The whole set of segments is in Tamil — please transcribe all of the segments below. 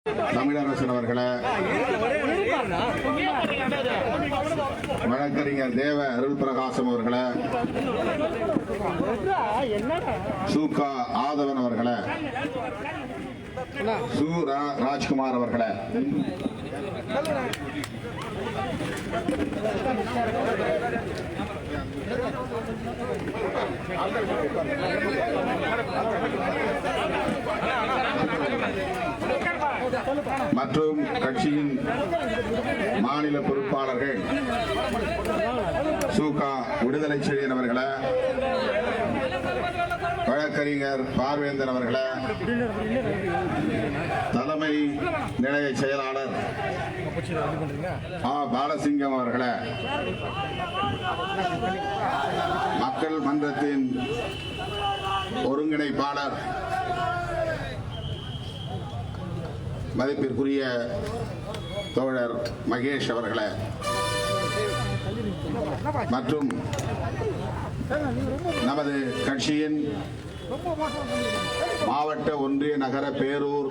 தமிழரசன் அவர்களே, வழக்கறிஞர் தேவ அருள் பிரகாசம் அவர்களே, சூகா ஆதவன் அவர்களே, சு ராஜ்குமார் அவர்களே, மற்றும் கட்சியின் மாநில பொறுப்பாளர்கள் சூகா விடுதலை செழியன் அவர்களே, வழக்கறிஞர் பார்வேந்தன் அவர்களே, தலைமை நிலைய செயலாளர் பாலசிங்கம் அவர்களே, மக்கள் மன்றத்தின் ஒருங்கிணைப்பாளர் மதிப்பிற்குரிய தோழர் மகேஷ் அவர்களே, மற்றும் நமது கட்சியின் மாவட்ட ஒன்றிய நகர பேரூர்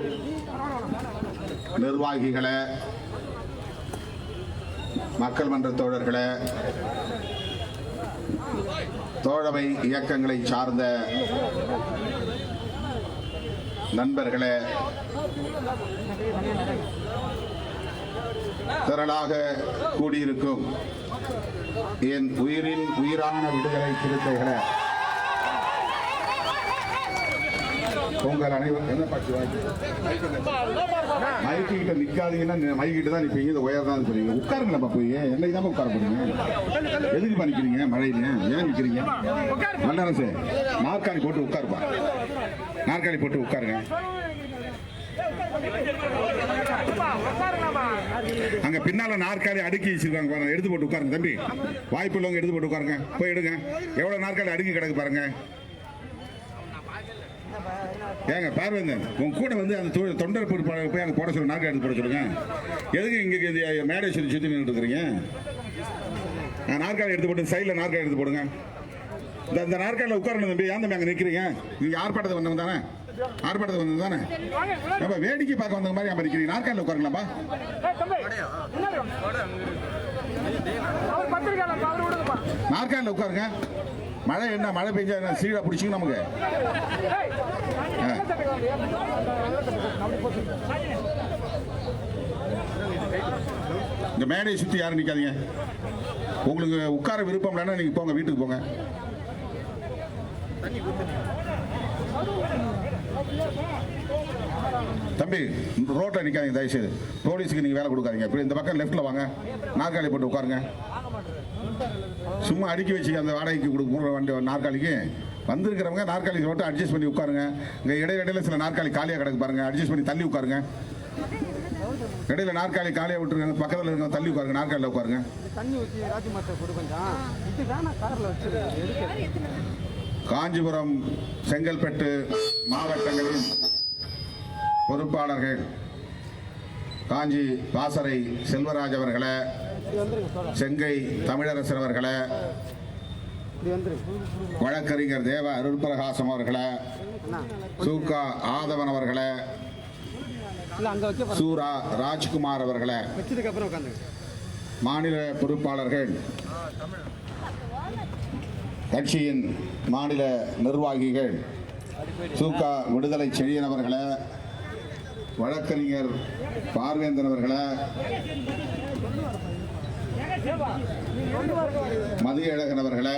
நிர்வாகிகளே, மக்கள் மன்ற தோழர்களே, தோழமை இயக்கங்களை சார்ந்த நண்பர்களே, திரளாக கூடியிருக்கும் என் உயிரின் உயிரான விடுதலை சிறுத்தைகளே, உங்கள் அனைவரும் என்ன பாட்டு மைக்கு கிட்ட நிக்காதீங்கன்னா மைக்கு கிட்ட தான் நிற்பீங்க. இந்த உயர் தான் சொல்றீங்க. உட்காருங்களா போய் என்னைக்கு தான் உட்கார போறீங்க? எதுக்கு பண்ணிக்கிறீங்க? மழையில ஏன் நிக்கிறீங்க? நல்லரசு நாற்காலி போட்டு உட்காருப்பா, நாற்காலி போட்டு உட்காருங்க. அங்க பின்னால நாற்காலி அடுக்கி வச்சிருக்காங்க பாருங்க, எடுத்து போட்டு உட்காருங்க. தம்பி வாய்ப்பு உள்ளவங்க எடுத்து போட்டு உட்காருங்க. போய் எடுங்க. எவ்வளவு நாற்காலி அடுக்கி கிடக்கு பாருங்க. ஏங்க பார்வேந்தன் உங்க கூட வந்து அந்த தொண்டர் பொறுப்பாளர் போய் அங்க போட சொல்ல, நாற்காலி எடுத்து போட சொல்லுங்க. எதுக்கு இங்க மேடை சுத்தி நின்று இருக்கிறீங்க? நாற்காலி எடுத்து போட்டு சைட்ல நாற்காலி எடுத்து போடுங்க. இந்த நாற்காலியில் உட்காரணும் தம்பி. ஏன் தம்பி அங்க நிக்கிறீங்க? நீங்க ஆர்ப்பாட்டத்தை வந்தவங்க தானே? ஆர்ப்பாட்டத்தை வந்தது தானே? நம்ம வேடிக்கை பார்க்க வந்த மாதிரி நம்ம இருக்கிறீங்க. நாற்காலியில் உட்காருங்களாப்பா. நாற்காலியில் உட்காருங்க. மழை என்ன மழை பெஞ்சா சீடா பிடிச்சிங்க நமக்கு. இந்த மேடையை சுத்தி யாரும் நிக்காதீங்க. உங்களுக்கு உட்கார விருப்பம் இல்லைன்னா நீங்க போங்க, வீட்டுக்கு போங்க. தம்பி ரோட்ல நிக்காதீங்க தயவுசெய்து. போலீஸுக்கு நீங்க வேலை கொடுக்காதீங்க. இப்படி இந்த பக்கம் லெஃப்ட்ல வாங்க, நாற்காலி போட்டு உட்காருங்க. சும்மா அடுக்கி வச்சுக்க அந்த வாடகைக்கு கொடுக்குற வண்டி நாற்காலிக்கு வந்திருக்கிறவங்க நாற்காலி ரோட்டை அட்ஜஸ்ட் பண்ணி உட்காருங்க. இங்க இடையில சில நாற்காலி காலியா கிடக்கு பாருங்க, அட்ஜஸ்ட் பண்ணி தள்ளி உட்காருங்க. இடையில நாற்காலி காலியா விட்டுருங்க, பக்கத்தில் இருக்க தள்ளி உட்காருங்க, நாற்காலியில் உட்காருங்க. காஞ்சிபுரம் செங்கல்பட்டு மாவட்டங்களின் பொறுப்பாளர்கள் காஞ்சி பாசறை செல்வராஜ் அவர்களே, செங்கை தமிழரசன் அவர்களே, வழக்கறிஞர் தேவ அருள் பிரகாசம் அவர்களே, சூகா ஆதவன் அவர்களே, சூரா ராஜ்குமார் அவர்களே, மாநில பொறுப்பாளர்கள், கட்சியின் மாநில நிர்வாகிகள், சூகா விடுதலை செழியன் அவர்களே, வழக்கறிஞர் பார்வேந்தன் அவர்களே, மதியழகன் அவர்களே,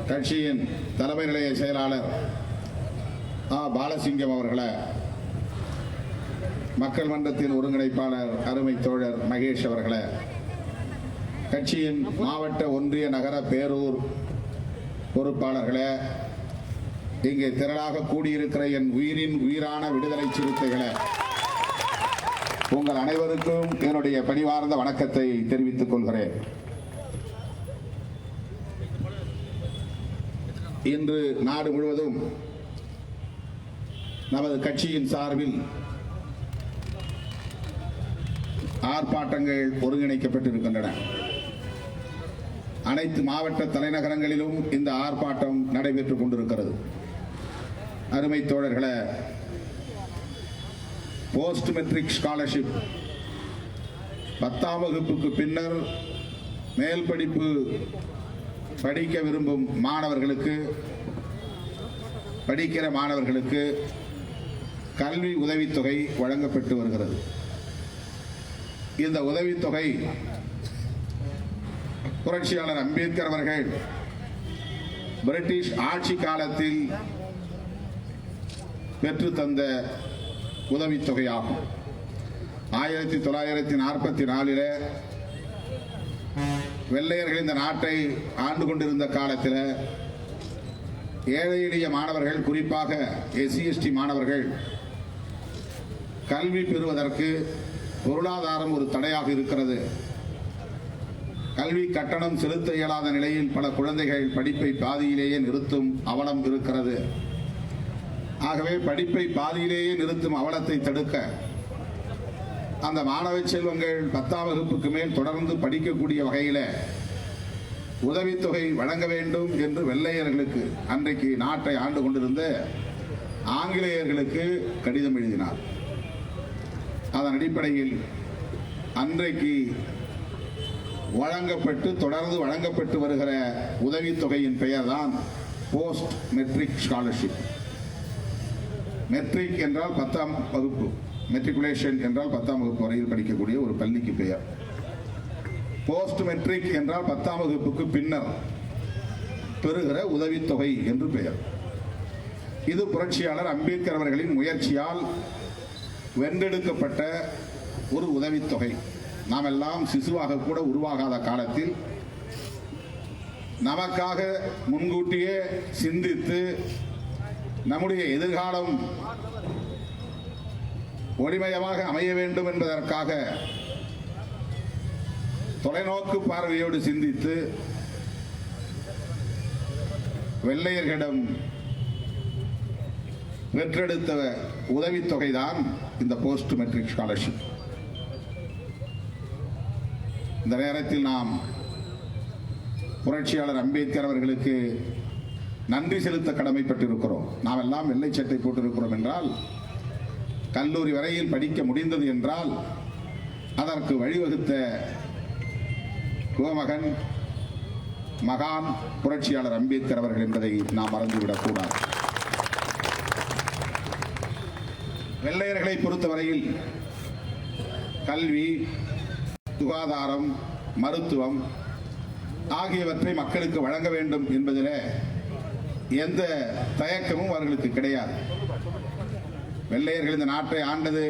கட்சியின் தலைமை நிலைய செயலாளர் பாலசிங்கம் அவர்களே, மக்கள் மன்றத்தின் ஒருங்கிணைப்பாளர் அருமை தோழர் மகேஷ் அவர்களே, கட்சியின் மாவட்ட ஒன்றிய நகர பேரூர் பொறுப்பாளர்களே, இங்கே திரளாக கூடியிருக்கிற என் உயிரின் உயிரான விடுதலை சிறுத்தைகளே, உங்கள் அனைவருக்கும் என்னுடைய பணிவார்ந்த வணக்கத்தை தெரிவித்துக் கொள்கிறேன். இன்று நாடு முழுவதும் நமது கட்சியின் சார்பில் ஆர்ப்பாட்டங்கள் ஒருங்கிணைக்கப்பட்டிருக்கின்றன. அனைத்து மாவட்ட தலைநகரங்களிலும் இந்த ஆர்ப்பாட்டம் நடைபெற்றுக் கொண்டிருக்கிறது. அருமை தோழர்களே, போஸ்ட் மெட்ரிக் ஸ்காலர்ஷிப் 10ஆம் வகுப்புக்கு பின்னர் மேல் படிப்பு படிக்க விரும்பும் படிக்கிற மாணவர்களுக்கு கல்வி உதவித்தொகை வழங்கப்பட்டு வருகிறது. இந்த உதவித்தொகை புரட்சியாளர் அம்பேத்கர் அவர்கள் பிரிட்டிஷ் ஆட்சி காலத்தில் பெற்று தந்த உதவித்தொகையாகும். 1944 வெள்ளையர்கள் இந்த நாட்டை ஆண்டு கொண்டிருந்த காலத்தில் ஏழை எளிய மாணவர்கள், குறிப்பாக SC/ST மாணவர்கள் கல்வி பெறுவதற்கு பொருளாதாரம் ஒரு தடையாக இருக்கிறது. கல்வி கட்டணம் செலுத்த இயலாத நிலையில் பல குழந்தைகள் படிப்பை பாதியிலேயே நிறுத்தும் அவலம் இருக்கிறது. ஆகவே படிப்பை பாதியிலேயே நிறுத்தும் அவலத்தை தடுக்க அந்த மாணவ செல்வங்கள் 10ஆம் வகுப்புக்கு மேல் தொடர்ந்து படிக்கக்கூடிய வகையில் உதவித்தொகை வழங்க வேண்டும் என்று வெள்ளையர்களுக்கு, அன்றைக்கு நாட்டை ஆண்டு கொண்டிருந்த ஆங்கிலேயர்களுக்கு கடிதம் எழுதினார். அதன் அடிப்படையில் அன்றைக்கு தொடர்ந்து வழங்கப்பட்டு வருகிற உதவித்தொகையின் பெயர் தான் போஸ்ட் மெட்ரிக் ஸ்காலர்ஷிப். மெட்ரிக் என்றால் 10ஆம் வகுப்பு, மெட்ரிகுலேஷன் என்றால் 10ஆம் வகுப்பு வரையில் படிக்கக்கூடிய ஒரு பள்ளிக்கு பெயர். போஸ்ட் மெட்ரிக் என்றால் 10ஆம் வகுப்புக்கு பின்னர் பெறுகிற உதவித்தொகை என்று பெயர். இது புரட்சியாளர் அம்பேத்கர் அவர்களின் முயற்சியால் வென்றெடுக்கப்பட்ட ஒரு உதவித்தொகை. நாம் எல்லாம் சிசுவாக கூட உருவாகாத காலத்தில் நமக்காக முன்கூட்டியே சிந்தித்து நம்முடைய எதிர்காலம் ஒளிமயமாக அமைய வேண்டும் என்பதற்காக தொலைநோக்கு பார்வையோடு சிந்தித்து வெள்ளையர்களிடம் பெற்றெடுத்த உதவித்தொகைதான் இந்த போஸ்ட் மெட்ரிக் ஸ்காலர்ஷிப். இந்த நேரத்தில் நாம் புரட்சியாளர் அம்பேத்கர் அவர்களுக்கு நன்றி செலுத்த கடமைப்பட்டிருக்கிறோம். நாம் எல்லாம் வெள்ளை சட்டை போட்டிருக்கிறோம் என்றால், கல்லூரி வரையில் படிக்க முடிந்தது என்றால் அதற்கு வழிவகுத்த கோமகன் மகான் புரட்சியாளர் அம்பேத்கர் அவர்கள் என்பதை நாம் மறந்துவிடக் கூடாது. வெள்ளையர்களை பொறுத்தவரையில் கல்வி, சுகாதாரம், மருத்துவம் ஆகியவற்றை மக்களுக்கு வழங்க வேண்டும் என்பதில் எந்த தயக்கமும் அவர்களுக்கு கிடையாது. வெள்ளையர்கள் இந்த நாட்டை ஆண்டது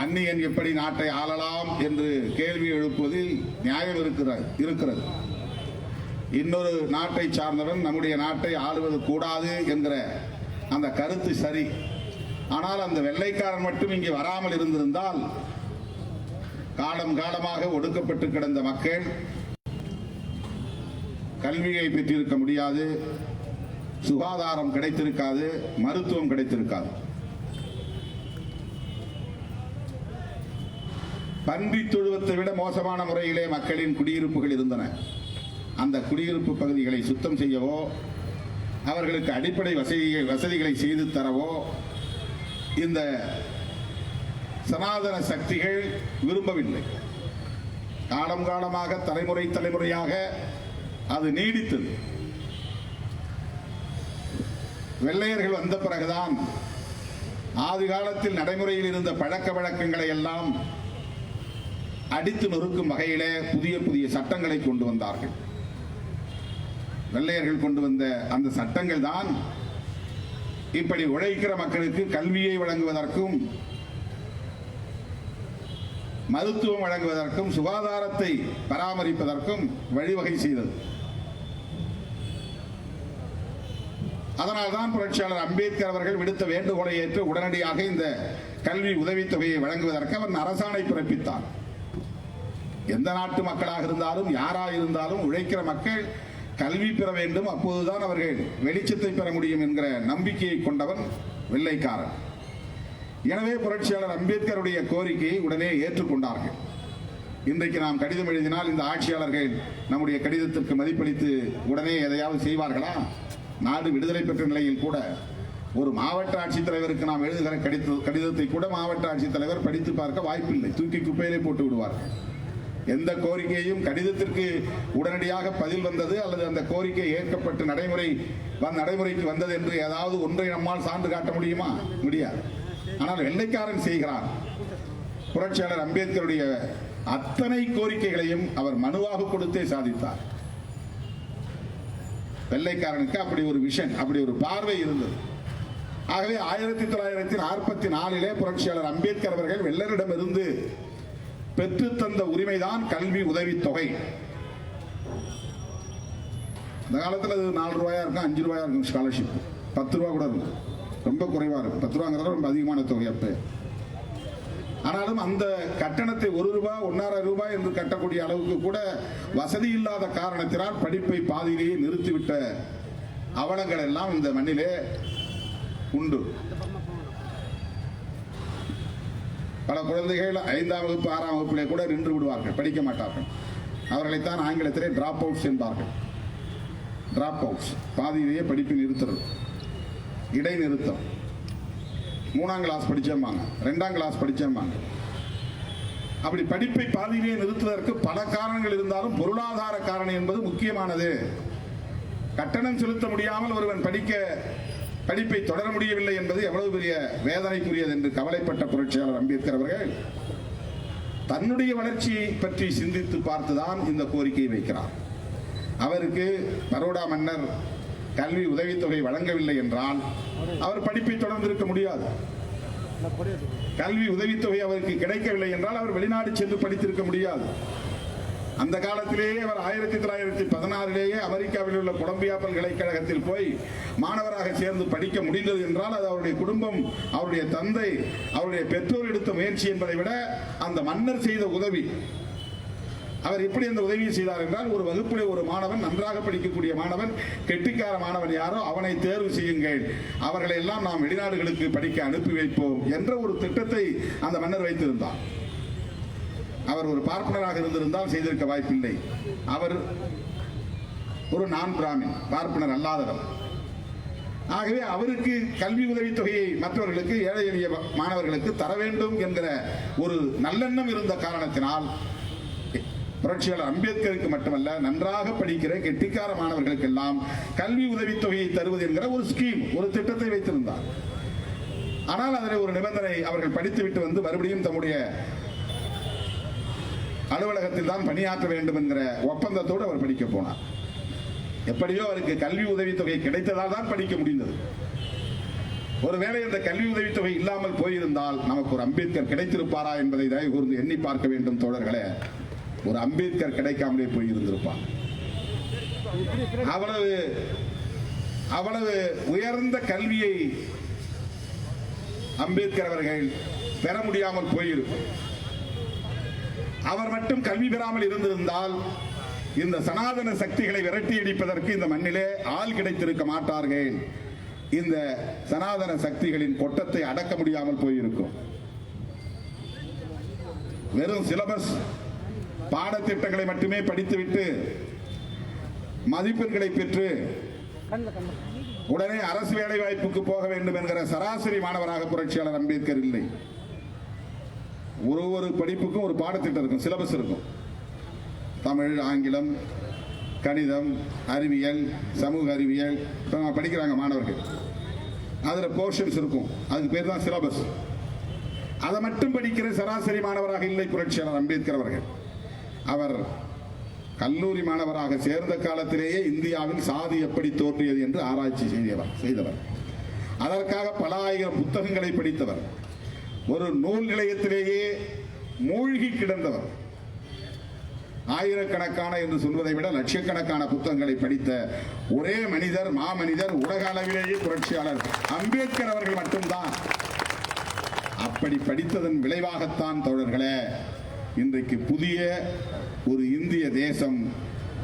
அந்நியன் எப்படி நாட்டை ஆளலாம் என்று கேள்வி எழுப்புவதில் நியாயம் இருக்கிறது. இன்னொரு நாட்டை சார்ந்தவன் நம்முடைய நாட்டை ஆளுவது கூடாது என்கிற அந்த கருத்து சரி. ஆனால் அந்த வெள்ளைக்காரன் மட்டும் இங்கே வராமல் இருந்திருந்தால் காலம் காலமாக ஒடுக்கப்பட்டு கிடந்த மக்கள் கல்வியை பெற்றிருக்க முடியாது, சுகாதாரம் கிடைத்திருக்காது, மருத்துவம் கிடைத்திருக்காது. பன்றி தொழுவத்தை விட மோசமான முறையிலே மக்களின் குடியிருப்புகள் இருந்தன. அந்த குடியிருப்பு பகுதிகளை சுத்தம் செய்யவோ, அவர்களுக்கு அடிப்படை வசதிகளை செய்து தரவோ இந்த சனாதன சக்திகள் விரும்பவில்லை. காலம் காலமாக தலைமுறையாக அது நீடித்தது. வெள்ளையர்கள் வந்த பிறகுதான் ஆதி காலத்தில் நடைமுறையில் இருந்த பழக்க வழக்கங்களை எல்லாம் அடித்து நொறுக்கும் வகையிலே புதிய சட்டங்களை கொண்டு வந்தார்கள். வெள்ளையர்கள் கொண்டு வந்த அந்த சட்டங்கள் தான் இப்படி உழைக்கிற மக்களுக்கு கல்வியை வழங்குவதற்கும், மருத்துவம் வழங்குவதற்கும், சுகாதாரத்தை பராமரிப்பதற்கும் வழிவகை செய்தது. அதனால்தான் புரட்சியாளர் அம்பேத்கர் அவர்கள் விடுத்த வேண்டுகோளை ஏற்று உடனடியாக இந்த கல்வி உதவித்தொகையை வழங்குவதற்கு அவர் அரசாணை பிறப்பித்தார். எந்த நாட்டு மக்களாக இருந்தாலும், யாராக இருந்தாலும் உழைக்கிற மக்கள் கல்வி பெற வேண்டும், அப்போதுதான் அவர்கள் வெளிச்சத்தை பெற முடியும் என்கிற நம்பிக்கையை கொண்டவன் வெள்ளைக்காரன். எனவே புரட்சியாளர் அம்பேத்கருடைய கோரிக்கையை உடனே ஏற்றுக்கொண்டார்கள். இன்றைக்கு நாம் கடிதம் எழுதினால் இந்த ஆட்சியாளர்கள் நம்முடைய கடிதத்திற்கு மதிப்பளித்து உடனே எதையாவது செய்வார்களா? நாடு விடுதலை பெற்ற நிலையில் கூட ஒரு மாவட்ட ஆட்சித்தலைவருக்கு நாம் எழுதுகிற கடிதத்தை கூட மாவட்ட ஆட்சித்தலைவர் படித்து பார்க்க வாய்ப்பில்லை, தூக்கி குப்பையிலே போட்டு விடுவார். எந்த கோரிக்கையும் கடிதத்திற்கு உடனடியாக பதில் வந்தது அல்லது அந்த கோரிக்கை ஏற்கப்பட்டு நடைமுறைக்கு வந்தது என்று ஏதாவது ஒன்றை நம்மால் சான்று காட்ட முடியுமா? முடியாது. ஆனால் வெள்ளைக்காரன் செய்கிறான். புரட்சியாளர் அம்பேத்கருடைய அத்தனை கோரிக்கைகளையும் அவர் மனுவாக கொடுத்தே சாதித்தார். வெள்ளைக்காரனுக்கு அப்படி ஒரு விஷன், அப்படி ஒரு பார்வை இருந்தது. ஆகவே 1944 புரட்சியாளர் அம்பேத்கர் அவர்கள் வெள்ளரிடமிருந்து பெற்றுத்தந்த உரிமைதான் கல்வி உதவித்தொகை. இந்த காலத்தில் அது 4 ரூபாயா இருக்கும், 5 ரூபாயா இருக்கும் ஸ்காலர்ஷிப். 10 ரூபா கூட இருக்கும், ரொம்ப குறைவா இருக்கும். 10 ரூபாங்கிறது ரொம்ப அதிகமான தொகை அப்ப. ஆனாலும் அந்த கட்டணத்தை 1 ரூபாய் 1.5 ரூபாய் என்று கட்டக்கூடிய அளவுக்கு கூட வசதி இல்லாத காரணத்தினால் படிப்பை பாதியிலேயே நிறுத்திவிட்ட அவலங்கள் எல்லாம் இந்த மண்ணிலே உண்டு. பல குழந்தைகள் 5ஆம் வகுப்பு 6ஆம் வகுப்பிலே கூட நின்று விடுவார்கள், படிக்க மாட்டார்கள். அவர்களைத்தான் ஆங்கிலத்திலே டிராப் அவுட்ஸ் என்பார்கள். டிராப் அவுட்ஸ், பாதியிலேயே படிப்பு நிறுத்துறது, இடைநிறுத்தம். 3ஆம் கிளாஸ் படிச்சேம்பாங்க, 2ஆம் கிளாஸ் படிச்சேம்பாங்க. அப்படி படிப்பை பாதியிலேயே நிறுத்துவதற்கு பல காரணங்கள் இருந்தாலும் பொருளாதார காரணம் என்பது முக்கியமானது. கட்டணம் செலுத்த முடியாமல் ஒருவன் படிப்பை தொடர முடியவில்லை என்பது எவ்வளவு பெரிய வேதனைக்குரியது என்று கவலைப்பட்ட புரட்சியாளர் அம்பேத்கர் அவர்கள் தன்னுடைய வளர்ச்சியை பற்றி சிந்தித்து பார்த்துதான் இந்த கோரிக்கையை வைக்கிறார். அவருக்கு பரோடா மன்னர் கல்வி உதவித்தொகை வழங்கவில்லை என்றால் அவர் படிப்பை தொடர்ந்திருக்க முடியாது. கல்வி உதவித்தொகை அவருக்கு கிடைக்கவில்லை என்றால் அவர் வெளிநாடு சென்று படித்திருக்க முடியாது. அந்த காலத்திலேயே அவர் 1916 அமெரிக்காவில் உள்ள கொலம்பியா பல்கலைக்கழகத்தில் போய் மாணவராக சேர்ந்து படிக்க முடிந்தது என்றால் அது அவருடைய குடும்பம், அவருடைய தந்தை, அவருடைய பெற்றோர் எடுத்த முயற்சி என்பதை விட அந்த மன்னர் செய்த உதவி. அவர் எப்படி அந்த உதவியை செய்தார் என்றால், ஒரு வகுப்பிலே ஒரு மாணவன், நன்றாக படிக்கக்கூடிய மாணவன், கெட்டிக்கார மாணவன் யாரோ அவனை தேர்வு செய்யுங்கள், அவர்களை எல்லாம் நாம் வெளிநாடுகளுக்கு படிக்க அனுப்பி வைப்போம் என்ற ஒரு திட்டத்தை அந்த மன்னர் வைத்திருந்தார். அவர் ஒரு பார்ப்பனராக இருந்திருந்தால் செய்திருக்க வாய்ப்பில்லை. அவர் ஒரு நான் பிராமின், பார்ப்பனர் அல்லாதவர். ஆகவே அவருக்கு கல்வி உதவித்தொகையை மற்றவர்களுக்கு, ஏழை எளிய மாணவர்களுக்கு தர வேண்டும் என்கிற ஒரு நல்லெண்ணம் இருந்த காரணத்தினால் புரட்சியாளர் அம்பேத்கருக்கு மட்டுமல்ல, நன்றாக படிக்கிற கெட்டிக்கார மாணவர்களுக்கெல்லாம் கல்வி உதவித்தொகையை தருவது என்கிற ஒரு ஸ்கீம், ஒரு திட்டத்தை வைத்திருந்தார். ஆனால் அதில் ஒரு நிபந்தனை, அவர்கள் படித்துவிட்டு வந்து மறுபடியும் தம்முடைய அலுவலகத்தில் தான் பணியாற்ற வேண்டும் என்கிற ஒப்பந்தத்தோடு அவர் படிக்க போனார். எப்படியோ அவருக்கு கல்வி உதவித்தொகை கிடைத்ததால் தான் படிக்க முடிந்தது. ஒருவேளை இந்த கல்வி உதவித்தொகை இல்லாமல் போயிருந்தால் நமக்கு ஒரு அம்பேத்கர் கிடைத்திருப்பாரா என்பதை தயவு கூர்ந்து எண்ணி பார்க்க வேண்டும் தோழர்களே. ஒரு அம்பேத்கர் கிடைக்காமலே போயிருந்திருப்பார். அவ்வளவு உயர்ந்த கல்வியை அம்பேத்கர் அவர்கள் பெற முடியாமல் போயிருப்பார். அவர் மட்டும் கல்வி பெறாமல் இருந்திருந்தால் இந்த சனாதன சக்திகளை விரட்டி அடிப்பதற்கு இந்த மண்ணிலே ஆள் கிடைத்திருக்க மாட்டார்கள். இந்த சனாதன சக்திகளின் கொட்டத்தை அடக்க முடியாமல் போயிருக்கும். வெறும் சிலபஸ் பாடத்திட்டங்களை மட்டுமே படித்துவிட்டு மதிப்பெண்களை பெற்று உடனே அரசு வேலை வாய்ப்புக்கு போக வேண்டும் என்கிற சராசரி மாணவராக புரட்சியாளர் அம்பேத்கர் இல்லை. ஒரு படிப்புக்கும் ஒரு பாடத்திட்டம் இருக்கும், சிலபஸ் இருக்கும். தமிழ், ஆங்கிலம், கணிதம், அறிவியல், சமூக அறிவியல் படிக்கிறாங்க மாணவர்கள். அதில் போர்ஷன்ஸ் இருக்கும், அதுக்கு பேர் தான் சிலபஸ். அதை மட்டும் படிக்கிற சராசரி மாணவராக இல்லை புரட்சியாளர் அம்பேத்கர் அவர்கள். அவர் கல்லூரி மாணவராக சேர்ந்த காலத்திலேயே இந்தியாவில் சாதி எப்படி தோன்றியது என்று ஆராய்ச்சி செய்தவர். அதற்காக பல ஆயிரம் புத்தகங்களை படித்தவர். ஒரு நூல் நிலையத்திலேயே மூழ்கி கிடந்தவர். ஆயிரக்கணக்கான என்று சொல்வதை விட லட்சக்கணக்கான புத்தகங்களை படித்த ஒரே மனிதர், மாமனிதர் உலக அளவிலேயே புரட்சியாளர் அம்பேத்கர் அவர்கள் மட்டும்தான். அப்படி படித்ததன் விளைவாகத்தான் தோழர்களே இன்றைக்கு புதிய ஒரு இந்திய தேசம்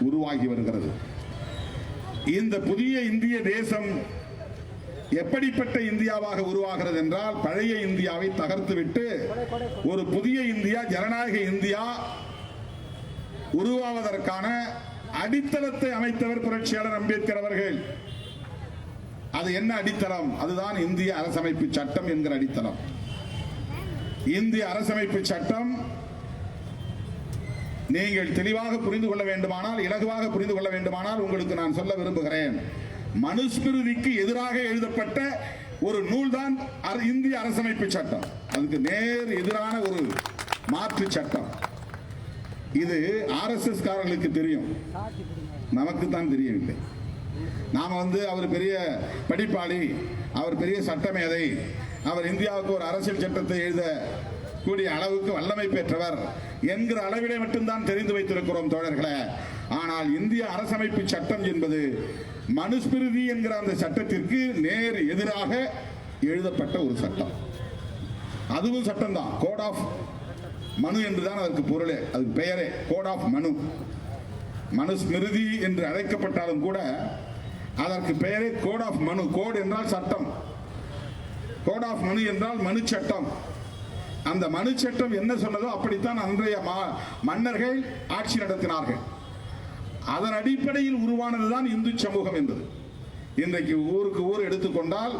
உருவாகி வருகிறது. இந்த புதிய இந்திய தேசம் எப்படிப்பட்ட இந்தியாவாக உருவாகிறது என்றால், பழைய இந்தியாவை தகர்த்துவிட்டு ஒரு புதிய இந்தியா, ஜனநாயக இந்தியா உருவாவதற்கான அடித்தளத்தை அமைத்தவர் புரட்சியாளர் அம்பேத்கர் அவர்கள். அது என்ன அடித்தளம்? அதுதான் இந்திய அரசமைப்பு சட்டம் என்கிற அடித்தளம். இந்திய அரசமைப்பு சட்டம் நீங்கள் தெளிவாக புரிந்து கொள்ள வேண்டுமானால், இலகுவாக புரிந்து கொள்ள வேண்டுமானால் உங்களுக்கு நான் சொல்ல விரும்புகிறேன். மனுஸ்மிருதிக்கு எதிராக எழுதப்பட்ட ஒரு நூல் தான் இந்திய அரசமைப்பு சட்டம். அதுக்கு நேர் எதிரான ஒரு மாற்று சட்டம். இது ஆர்எஸ்எஸ் காரர்களுக்கு தெரியும், நமக்கு தான் தெரியவில்லை. நாம அவர் பெரிய படிப்பாளி, அவர் பெரிய சட்டமேதை, அவர் இந்தியாவுக்கு ஒரு அரசியல் சட்டத்தை எழுத கூடிய அளவுக்கு வல்லமை பெற்றவர் என்கிற அளவிலே மட்டும்தான் தெரிந்து வைத்திருக்கிறோம் தோழர்களே. ஆனால் இந்திய அரசமைப்பு சட்டம் என்பது மனுஸ்மிருதி என்கிற அந்த சட்டத்திற்கு நேர் எதிராக எழுதப்பட்ட ஒரு சட்டம். அதுவும் சட்டம் தான். கோட் ஆஃப் மனு என்றுதான் அதற்கு பொருளே, அதுக்கு பெயரே கோட் ஆஃப் மனு. மனுஸ்மிருதி என்று அழைக்கப்பட்டாலும் கூட அதற்கு பெயரே கோட் ஆஃப் மனு. கோட் என்றால் சட்டம், கோட் ஆஃப் மனு என்றால் மனு சட்டம். அந்த மனு சட்டம் என்ன சொன்னதோ அப்படித்தான் அன்றைய மன்னர்கள் ஆட்சி நடத்தினார்கள். அதன் அடிப்படையில் உருவானதுதான் இந்து சமூகம் என்பது. இன்றைக்கு ஊருக்கு ஊர் எடுத்துக்கொண்டால்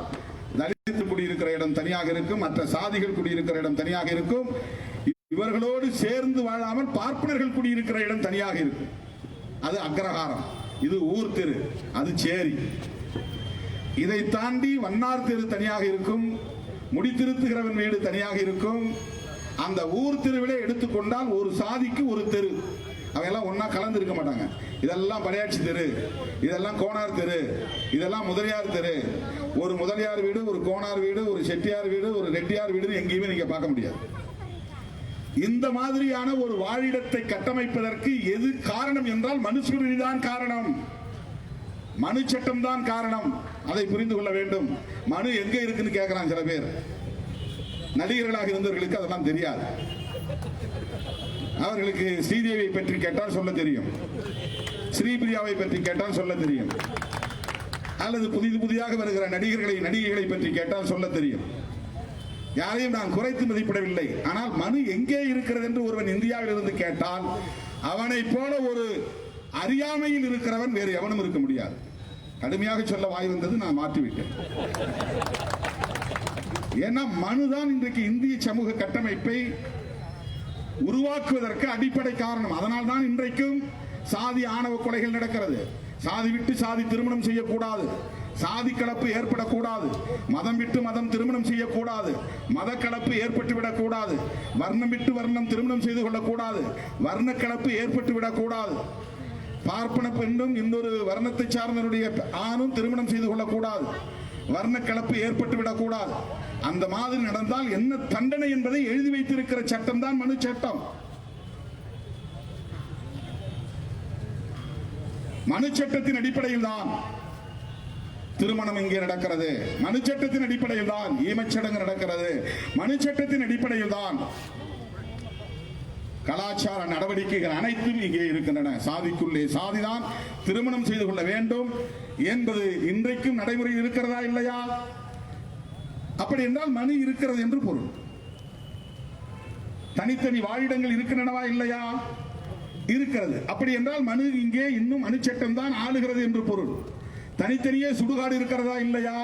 தலித் குடியிருக்கிற இடம் தனியாக இருக்கும், மற்ற சாதிகள் குடியிருக்கிற இடம் தனியாக இருக்கும். இவர்களோடு சேர்ந்து வாழாமல் பார்ப்பனர்கள் குடியிருக்கிற இடம் தனியாக இருக்கும். அது அக்ரஹாரம், இது ஊர் தெரு, அது சேரி. இதை தாண்டி வண்ணார் தெரு தனியாக இருக்கும், முடித்திருத்துகிறவன் வீடு தனியாக இருக்கும். அந்த ஊர் தெருவிலே எடுத்துக்கொண்டால் ஒரு சாதிக்கு ஒரு தெரு, அவையெல்லாம் ஒன்னா கலந்து இருக்க மாட்டாங்க. இதெல்லாம் படையாட்சி தெரு, இதெல்லாம் கோனார் தெரு, இதெல்லாம் முதலியார் தெரு. ஒரு முதலியார் வீடு, ஒரு கோனார் வீடு, ஒரு செட்டியார் வீடு, ஒரு ரெட்டியார் வீடு எங்கேயுமே நீங்க பார்க்க முடியாது. இந்த மாதிரியான ஒரு வாழிடத்தை கட்டமைப்பதற்கு எது காரணம் என்றால் மனுஸ்மிருதி தான் காரணம், மனு சட்டம் தான் காரணம். அதை புரிந்து கொள்ள வேண்டும். மனு எங்க இருக்குன்னு கேட்கிறான் சில பேர். நடிகர்களாக இருந்தவர்களுக்கு அதெல்லாம் தெரியாது. அவர்களுக்கு ஸ்ரீதேவியை பற்றி கேட்டால் சொல்ல தெரியும், ஸ்ரீபிரியாவை பற்றி கேட்டால் சொல்ல தெரியும், அல்லது புதிதாக வருகிற நடிகைகளை பற்றி கேட்டால் சொல்ல தெரியும். யாரையும் நான் குறைத்து மதிப்பிடவில்லை. ஆனால் மனு எங்கே இருக்கிறது என்று ஒருவன் இந்தியாவில் இருந்து கேட்டால் அவனை போல ஒரு அறியாமையில் இருக்கிறவன் வேறு எவனும் இருக்க முடியாது. கடுமையாக சொல்ல வாய் வந்தது, நான் மாற்றிவிட்டேன். ஏன்னா மனுதான் இன்றைக்கு இந்திய சமூக கட்டமைப்பை உருவாக்குவதற்கு அடிப்படை காரணம். அதனால் தான் இன்றைக்கும் சாதி ஆணவ கொலைகள் நடக்கிறது. சாதி விட்டு சாதி திருமணம் செய்யக்கூடாது, சாதி கலப்பு ஏற்படக்கூடாது, மதம் விட்டு மதம் திருமணம் செய்யக்கூடாது, மத கலப்பு ஏற்பட்டு விடக்கூடாது, வர்ணம் விட்டு வர்ணம் திருமணம் செய்து கொள்ளக்கூடாது, வர்ண கலப்பு ஏற்பட்டு விடக்கூடாது, பார்ப்பன பெண்ணும் இன்னொரு வர்ணத்தை சார்ந்தவருடைய ஆணும் திருமணம் செய்து கொள்ளக்கூடாது, வர்ண கலப்பு ஏற்பட்டு விடக்கூடாது. அந்த மாதிரி நடந்தால் என்ன தண்டனை என்பதை எழுதி வைத்திருக்கிற சட்டம் தான் மனு சட்டம். மனு சட்டத்தின் அடிப்படையில் தான் திருமணம் இங்கே நடக்கிறது, மனு சட்டத்தின் அடிப்படையில் தான் ஈமச்சடங்கு நடக்கிறது, மனு சட்டத்தின் அடிப்படையில் தான் கலாச்சார நடவடிக்கைகள் அனைத்தும் இங்கே இருக்கின்றன. சாதிக்குள்ளே சாதிதான் திருமணம் செய்து கொள்ள வேண்டும் என்பது இன்றைக்கும் நடைமுறையில் இருக்கிறதா இல்லையா? அப்படி என்றால் மனு இருக்கிறது என்று பொருள். தனித்தனி வாழிடங்கள் இருக்கின்றனவா இல்லையா? இருக்கிறது. அப்படி என்றால் மனு இங்கே இன்னும் மனு சட்டம் தான் ஆளுகிறது என்று பொருள். தனித்தனியே சுடுகாடு இருக்கிறதா இல்லையா?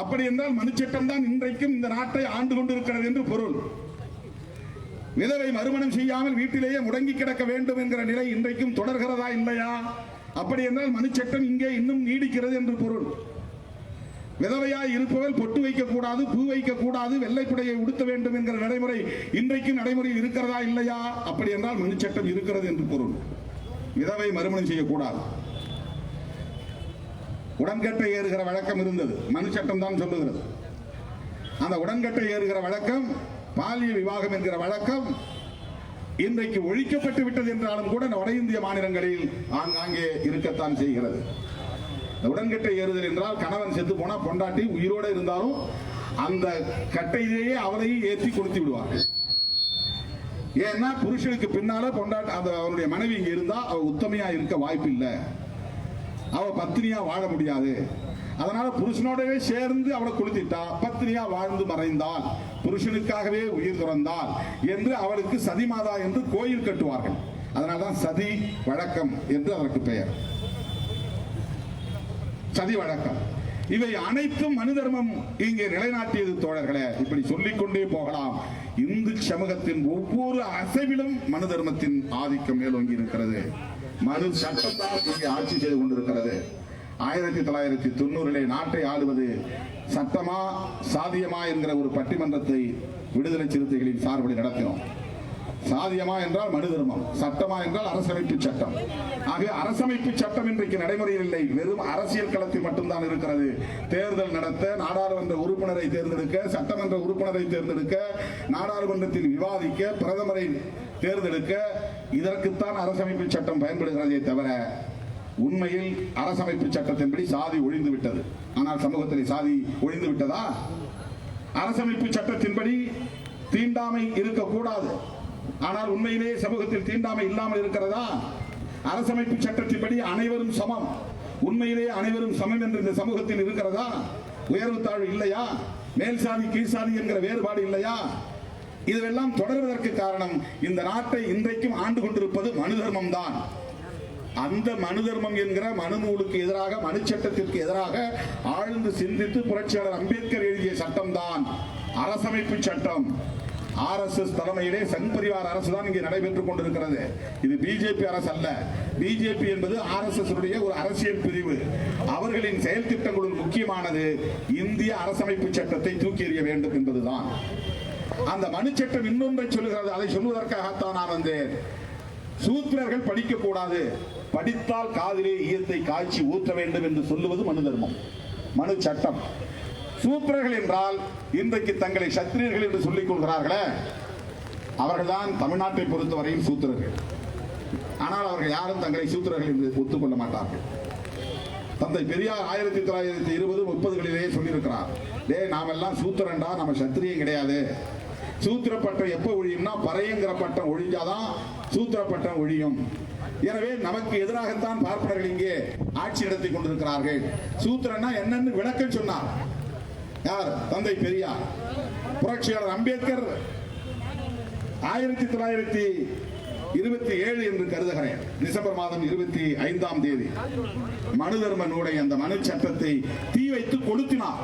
அப்படி என்றால் மனு சட்டம் தான் இன்றைக்கும் இந்த நாட்டை ஆண்டு கொண்டிருக்கிறது என்று பொருள். விதவை மறுமணம் செய்யாமல் வீட்டிலேயே முடங்கி கிடக்க வேண்டும் என்கிற நிலை இன்றைக்கும் தொடர்கிறதா இல்லையா? அப்படி என்றால் மனு சட்டம் இங்கே இன்னும் நீடிக்கிறது என்று பொருள். விதவையாய் இருப்பவள் பொட்டு வைக்கக்கூடாது, பூ வைக்கக்கூடாது, வெள்ளைப்புடையை உடுத்த வேண்டும் என்கிற நடைமுறை இன்றைக்கும் நடைமுறையில் இருக்கிறதா இல்லையா? அப்படி என்றால் மனு சட்டம் இருக்கிறது என்று பொருள். விதவை மறுமணம் செய்யக்கூடாது. உடன்கட்டை ஏறுகிற வழக்கம் இருந்தது, மனு சட்டம் தான் சொல்லுகிறது. அந்த உடன்கட்டை ஏறுகிற வழக்கம், பாலியல் விவாகம் என்கிற வழக்கம் இன்றைக்கு ஒழிக்கப்பட்டு விட்டது என்றாலும் கூட வட இந்திய மாநிலங்களில் ஆங்காங்கே இருக்கத்தான் செய்கிறது. உடன்கட்டை ஏறுதல் என்றால் கணவன் செத்து போனா பொண்டாட்டி உயிரோடு இருந்தாலும் அந்த கட்டையிலேயே அவரையும் ஏற்றி கொடுத்து விடுவார்கள். ஏன்னா புருஷனுக்கு பின்னால பொண்டாட்டி அவருடைய மனைவி இங்க இருந்தா அவ உத்தமையா இருக்க வாய்ப்பு இல்லை, அவ பத்தினியா வாழ முடியாது. அதனால புருஷனோடவே சேர்ந்து அவளை கொளுத்திட்டா பத்தினியா வாழ்ந்து மறைந்தால், புருஷனுக்காகவே உயிர் துறந்தால் என்று அவளுக்கு சதிமாதா என்று கோயில் கட்டுவார்கள். அதனால்தான் சதி வழக்கம் என்று அதற்கு பெயர், சதி வழக்கம். இவை அனைத்தும் மனு தர்மம் இங்கே நிலைநாட்டியது தோழர்களே. இப்படி சொல்லிக்கொண்டே போகலாம். இந்து சமூகத்தின் ஒவ்வொரு அசைவிலும் மனு தர்மத்தின் ஆதிக்கம் மேலோங்கி இருக்கிறது. மனு சட்டத்தால் இங்கே ஆட்சி செய்து கொண்டிருக்கிறது. 1990 நாட்டை ஆளுவது சட்டமா சாதியமா என்கிற ஒரு பட்டிமன்றத்தை விடுதலை சிறுத்தைகளின் சார்பில் நடத்தினோம். சாதியமா என்றால் மனு தர்மம், சட்டமா என்றால் அரசமைப்பு சட்டம். ஆக அரசமைப்பு சட்டம் இன்றைக்கு நடைமுறையில் இல்லை, வெறும் அரசியல் களத்தில் மட்டும்தான் இருக்கிறது. தேர்தல் நடத்த, நாடாளுமன்ற உறுப்பினரை தேர்ந்தெடுக்க, சட்டமன்ற உறுப்பினரை தேர்ந்தெடுக்க, நாடாளுமன்றத்தில் விவாதிக்க, பிரதமரை தேர்ந்தெடுக்க, இதற்குத்தான் அரசமைப்பு சட்டம் பயன்படுகிறதே தவிர உண்மையில் அரசமைப்பு சட்டத்தின்படி சாதி ஒழிந்து விட்டது. ஆனால் சமூகத்தில் சாதி ஒழிந்து விட்டதா? அரசமைப்பு சட்டத்தின்படி தீண்டாமை இருக்கக்கூடாது, ஆனால் உண்மையிலே சமூகத்தில் தீண்டாமை இல்லாமல் இருக்கிறதா? அரசமைப்பு சட்டத்தின்படி அனைவரும் சமம், உண்மையிலே அனைவரும் சமம் என்று இந்த சமூகத்தில் இருக்கிறதா? உயர்வு தாழ்வு இல்லையா? மேல் சாதி கீழ் சாதி என்கிற வேறுபாடு இல்லையா? இதுவெல்லாம் தொடர்வதற்கு காரணம் இந்த நாட்டை இன்றைக்கும் ஆண்டு கொண்டிருப்பது மனு தர்மம் தான். அந்த மனு தர்மம் என்கிற மனு நூலுக்கு எதிராக, மனு சட்டத்திற்கு எதிராக ஆழ்ந்து சிந்தித்து புரட்சியாளர் அம்பேத்கர் எழுதிய சட்டம் தான் அரசமைப்பு சட்டம். RSS தலைமையிலே சங் பரிவார் அரசு தான் இங்கே நடைபெற்றுக் கொண்டிருக்கிறது. இது பிஜேபி அரசு அல்ல. பிஜேபி என்பது RSS உடைய ஒரு அரசியல் பிரிவு. அவர்களின் செயல் திட்டங்களுள் முக்கியமானது இந்திய அரசமைப்பு சட்டத்தை தூக்கி எறிய வேண்டும் என்பதுதான். அந்த மனு சட்டம் இன்னொன்றை சொல்லுகிறது. அதை சொல்வதற்காகத்தான் நான் வந்தேன். சூத்திரர்கள் படிக்க கூடாது, படித்தால் காதிலே ஈயத்தை காய்ச்சி ஊற்ற வேண்டும் என்று சொல்லுவது மனு தர்மம், மனு சட்டம். சூத்திரர்கள் என்றால் இன்றைக்கு தங்களை சத்திரியர்கள் என்று சொல்லிக் கொள்கிறார்களே, அவர்கள்தான் தமிழ்நாட்டை பொறுத்தவரையில் சூத்திரர்கள். ஆனால் அவர்கள் யாரும் தங்களை சூத்திரர்கள் என்று ஒத்துக்கொள்ள மாட்டார்கள். தந்தை பெரியார் 1920-30களிலேயே சொல்லியிருக்கிறார், நாம் எல்லாம் சூத்திரண்டா, நம்ம சத்திரியம் கிடையாது. சூத்திர பட்டம் எப்ப ஒழியும்னா பறையங்கிற பட்டம் ஒழிஞ்சாதான் சூத்திர பட்டம் ஒழியும். எனவே நமக்கு எதிராகத்தான் பார்ப்பனர்கள் இங்கே ஆட்சி நடத்தி கொண்டிருக்கிறார்கள். சூத்திரன்னா என்னன்னு விளக்கம் சொன்னார் யார்? தந்தை பெரியார். புரட்சியாளர் அம்பேத்கர் 1927 என்று கருதுகிறேன், டிசம்பர் மாதம் 25ஆம் தேதி மனு தர்ம நூலை, அந்த மனு சட்டத்தை தீ வைத்து கொளுத்தினார்.